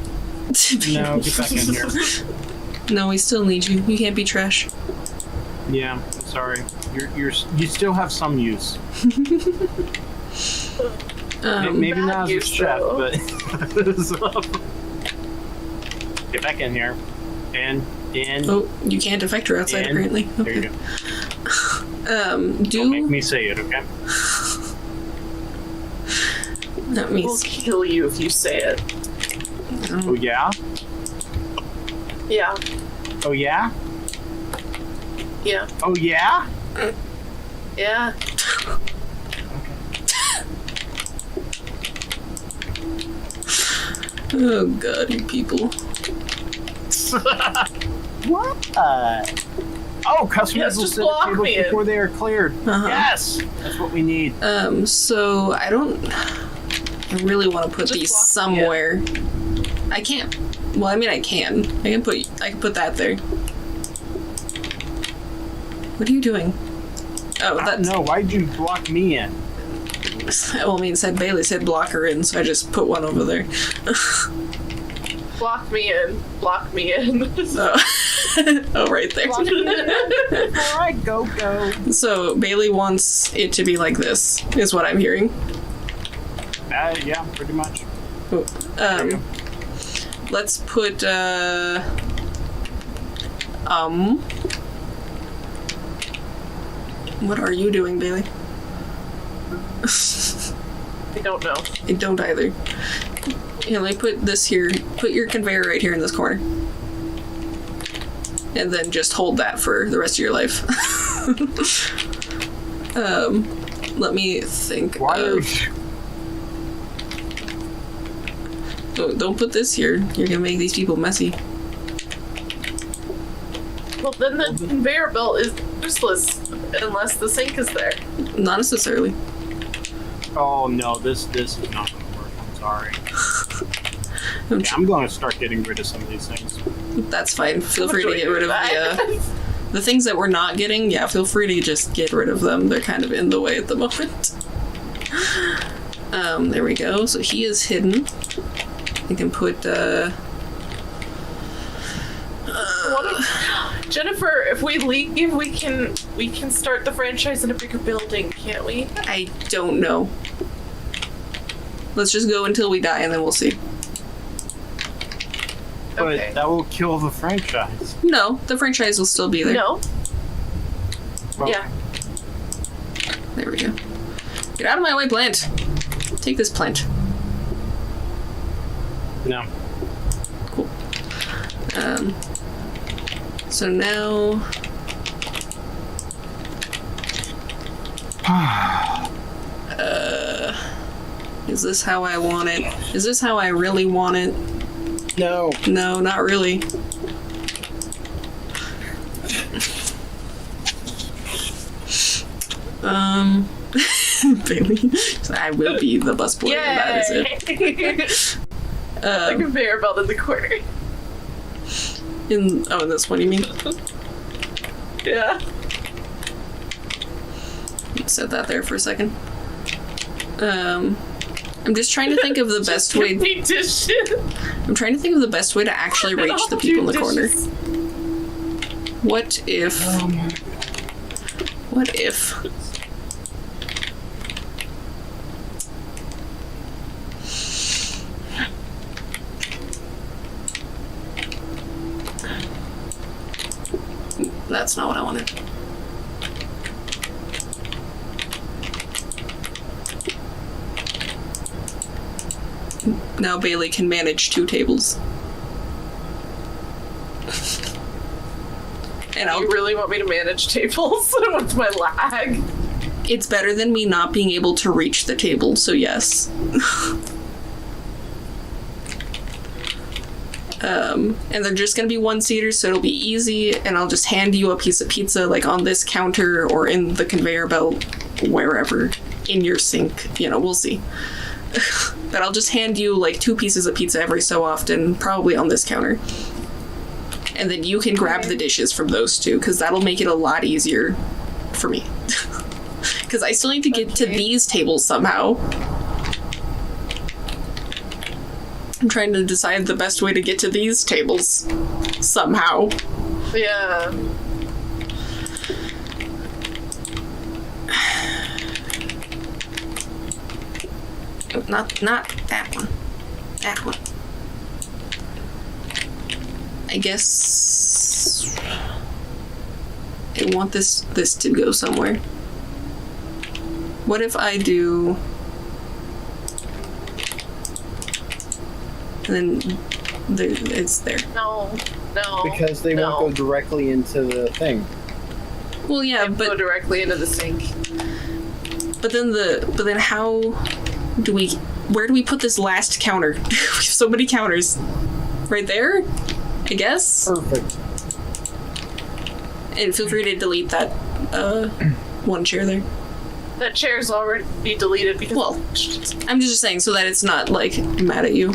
No, get back in here. No, we still need you. You can't be trash. Yeah, I'm sorry. You still have some use. Maybe bad not as a use, chef, though. but get back in here. In. Oh, you can't affect her outside, In. apparently. There you Okay. go. Don't make me say it, okay? Let me We'll see. kill you if you say it. Oh yeah? Yeah. Oh yeah? Yeah. Oh yeah? Yeah. Oh god, you people. What? Oh, customers Yes, will just sit at block tables me in. before they are cleared. Uh-huh. Yes! That's what we need. So I really want to put Just these block me somewhere. I can't. Well, I mean, I can. I can put that there. What are you doing? Oh, I don't that's... know. Why'd you block me in? Well, I mean, Bailey said block her in, so I just put one over there. Block me in. Block me in. Oh, oh right there. All right, go. So Bailey wants it to be like this, is what I'm hearing. Yeah, pretty much. Oh, There you go. let's put, what are you doing, Bailey? I don't know. I don't either. Yeah, let me put this here. Put your conveyor right here in this corner. And then just hold that for the rest of your life. Let me think of... Don't put this here. You're gonna make these people messy. Well, then the conveyor belt is useless unless the sink is there. Not necessarily. Oh no, this is not gonna work. I'm sorry. I'm going to start getting rid of some of these things. That's fine. Feel free to get rid of the things that we're not getting. Yeah, feel free to just get rid of them. They're kind of in the way at the moment. There we go. So he is hidden. We can put, Jennifer, if we leave, we can start the franchise in a bigger building, can't we? I don't know. Let's just go until we die and then we'll see. But Okay. that will kill the franchise. No, the franchise will still be there. No. Well, Yeah. There we go. Get out of my way, plant. Take this plant. No. Cool. So now... is this how I want it? Is this how I really want it? No. No, not really. Bailey. I will be the busboy, and that is it. The conveyor belt in the corner. In this one, you mean? Yeah. Set that there for a second. I'm just trying to think of the best way. Dishes. I'm trying to think of the best way to actually reach the people in the corner. What if? What if? That's not what I wanted. Now Bailey can manage 2 tables. And You really want me to manage tables? What's my lag? it's better than me not being able to reach the table, so yes. And they're just gonna be 1-seaters, so it'll be easy, and I'll just hand you a piece of pizza, like on this counter or in the conveyor belt, wherever, in your sink, we'll see. But I'll just hand you like 2 pieces of pizza every so often, probably on this counter. And then you can grab the dishes from those 2, because that'll make it a lot easier for me. Because I still need to get to these tables somehow. I'm trying to decide the best way to get to these tables somehow. Yeah. Not that one. That one. I guess I want this to go somewhere. What if I do, and then it's there. No. Because they won't go directly into the thing. Well, yeah, Go but directly into the sink. then how do we? Where do we put this last counter? We have so many counters. Right there, I guess. Perfect. And feel free to delete that one chair there. That chair's already deleted because. Well, I'm just saying so that it's not like mad at you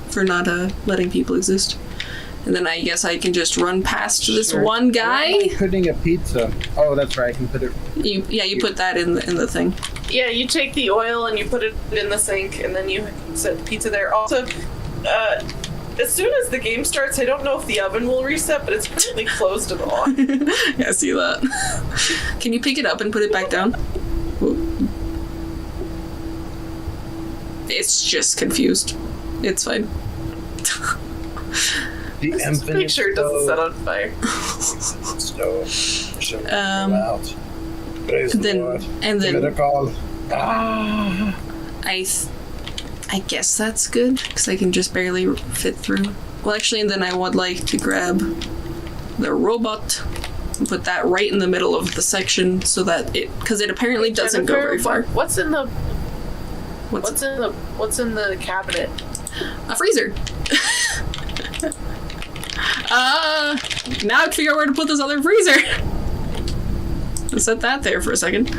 for not letting people exist. And then I guess I can just run past this one guy. Putting a pizza. Oh, that's right. I can put it. You put that in the thing. Yeah, you take the oil and you put it in the sink, and then you set the pizza there. Also, as soon as the game starts, I don't know if the oven will reset, but it's currently closed and on. Yeah, I see that. Can you pick it up and put it back down? Ooh. It's just confused. It's fine. The Just make sure it doesn't set on fire. I guess that's good because I can just barely fit through. Well, actually, and then I would like to grab the robot and put that right in the middle of the section so that because it apparently doesn't go very far. What's in the cabinet? A freezer. Now I figure out where to put this other freezer. I'll set that there for a second.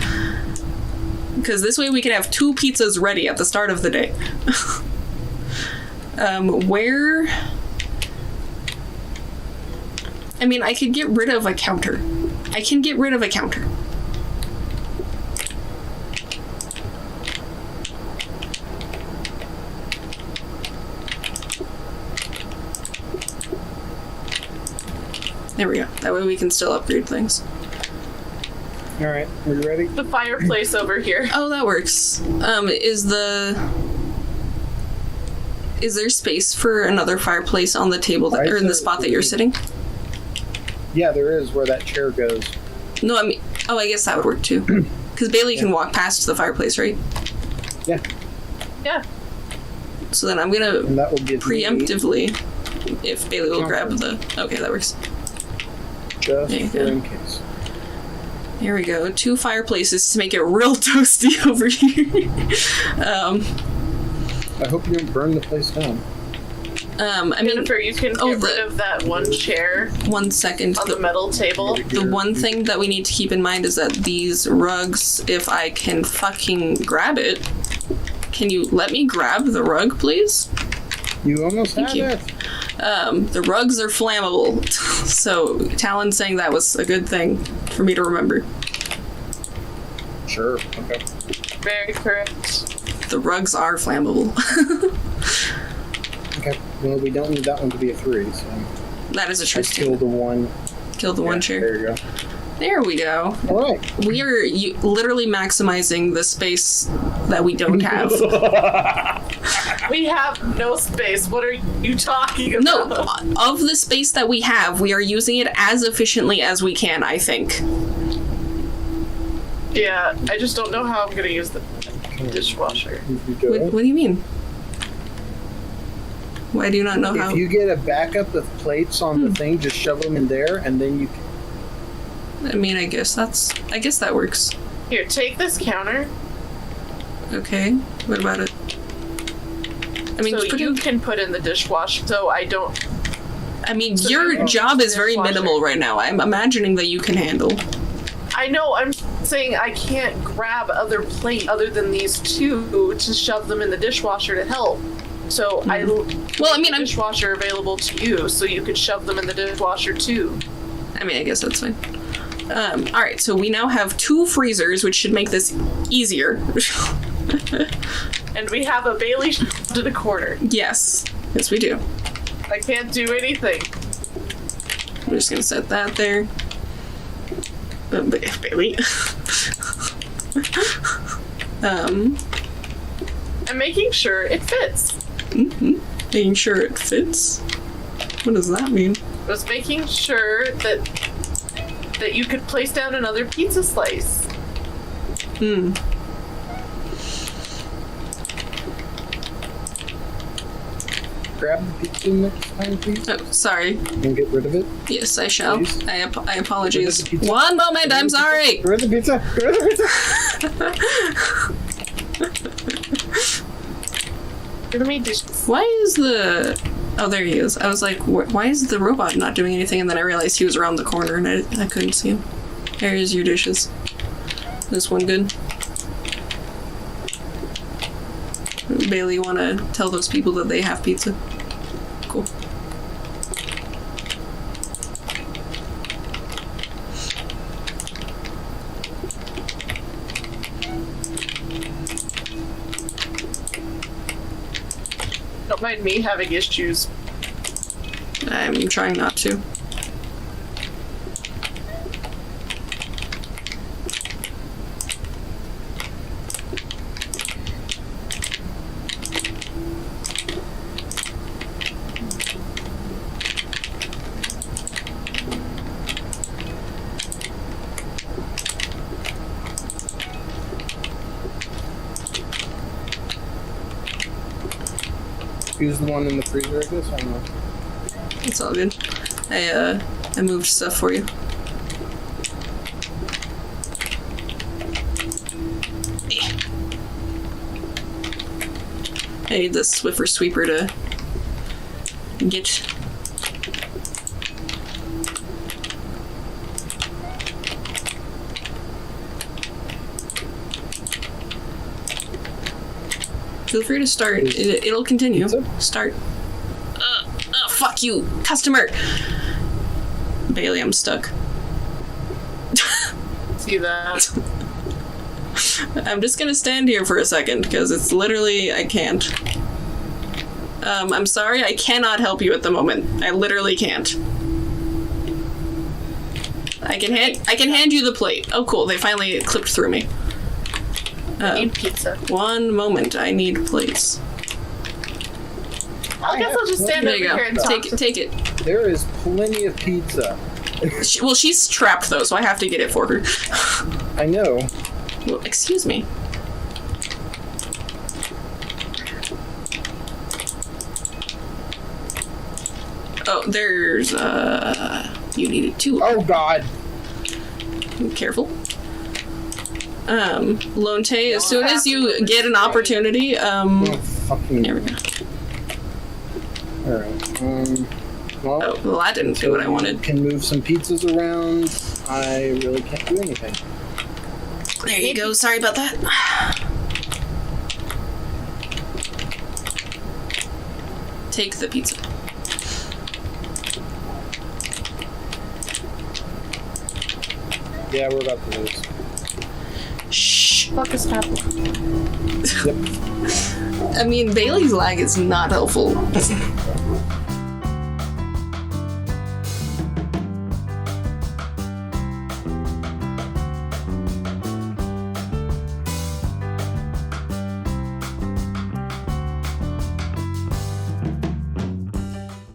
Because this way we can have 2 pizzas ready at the start of the day. Where... I mean, I could get rid of a counter. I can get rid of a counter. There we go. That way we can still upgrade things. Alright, are you ready? The fireplace over here. Oh, that works. Is there space for another fireplace on the table or in the spot that you're sitting? Yeah, there is where that chair goes. No, I mean, I guess that would work too. Because Bailey can walk past the fireplace, right? Yeah. Yeah. So then I'm gonna And that will give preemptively, if Bailey will grab the... Okay, that works. Just There you for go. in case. Here we go. 2 fireplaces to make it real toasty over here. I hope you don't burn the place down. I mean, Jennifer, you can get rid of that one chair 1 second. on the metal table. The one thing that we need to keep in mind is that these rugs, if I can fucking grab it, can you let me grab the rug, please? You almost Thank had you. it. The rugs are flammable, so Talon saying that was a good thing for me to remember. Sure, okay. Very correct. The rugs are flammable. Okay, well, we don't need that one to be a 3, so... That is a true I killed the one. Kill the one chair. There you go. There we go. Alright. We are literally maximizing the space that we don't have. We have no space. What are you talking about? No, of the space that we have, we are using it as efficiently as we can, I think. Yeah, I just don't know how I'm gonna use the dishwasher. If you go, What do you mean? Why do you not know how? if you get a backup of plates on the thing, just shove them in there, and then you can... I mean, I guess that works. Here, take this counter. Okay, what about it? I mean, So put you in, can put in the dishwasher, so I don't... I mean, so your you job can is very dishwasher. minimal right now. I'm imagining that you can handle. I know, I'm saying I can't grab other plates other than these 2 to shove them in the dishwasher to help. So Well, I mean, I'm dishwasher available to you, so you could shove them in the dishwasher too. I mean, I guess that's fine. Alright, so we now have 2 freezers, which should make this easier. And we have a Bailey to the corner. Yes. Yes, we do. I can't do anything. I'm just gonna set that there. Bailey. I'm making sure it fits. Making sure it fits? What does that mean? I was making sure that you could place down another pizza slice. Grab the pizza next time, please, Oh, sorry. and get rid of it. Yes, I shall. Please. I apologize. Get rid of the pizza. One moment, I'm sorry! Get rid of the pizza! Get rid of the pizza! Give me dishes. Why is the... Oh, there he is. I was like, why is the robot not doing anything? And then I realized he was around the corner and I couldn't see him. Here's your dishes. This one good? Bailey, you want to tell those people that they have pizza? Cool. Don't mind me having issues. I'm trying not to. excuse the one in the freezer, I guess. I don't know. It's all good. I moved stuff for you. I need the Swiffer Sweeper to get. Feel free to start. It'll continue. Start. Fuck you, customer! Bailey, I'm stuck. See that? I'm just gonna stand here for a second, because it's literally, I can't. I'm sorry, I cannot help you at the moment. I literally can't. I can hand you the plate. Oh cool, they finally clipped through me. I need pizza. One moment, I need plates. I guess I'll just stand There over you here go. and talk. Take it. There is plenty of pizza. Well, she's trapped though, so I have to get it for her. I know. Well, excuse me. Oh, there's you needed two. Oh God. Careful. Lone Tay, as soon as you get an opportunity, Oh, fucking. there we go. Alright. Well, Oh, well, that didn't do what I wanted. can move some pizzas around. I really can't do anything. There you go, sorry about that. Take the pizza. Yeah, we're about to lose. Shh. Fuck is happening? Yep. I mean, Bailey's lag is not helpful.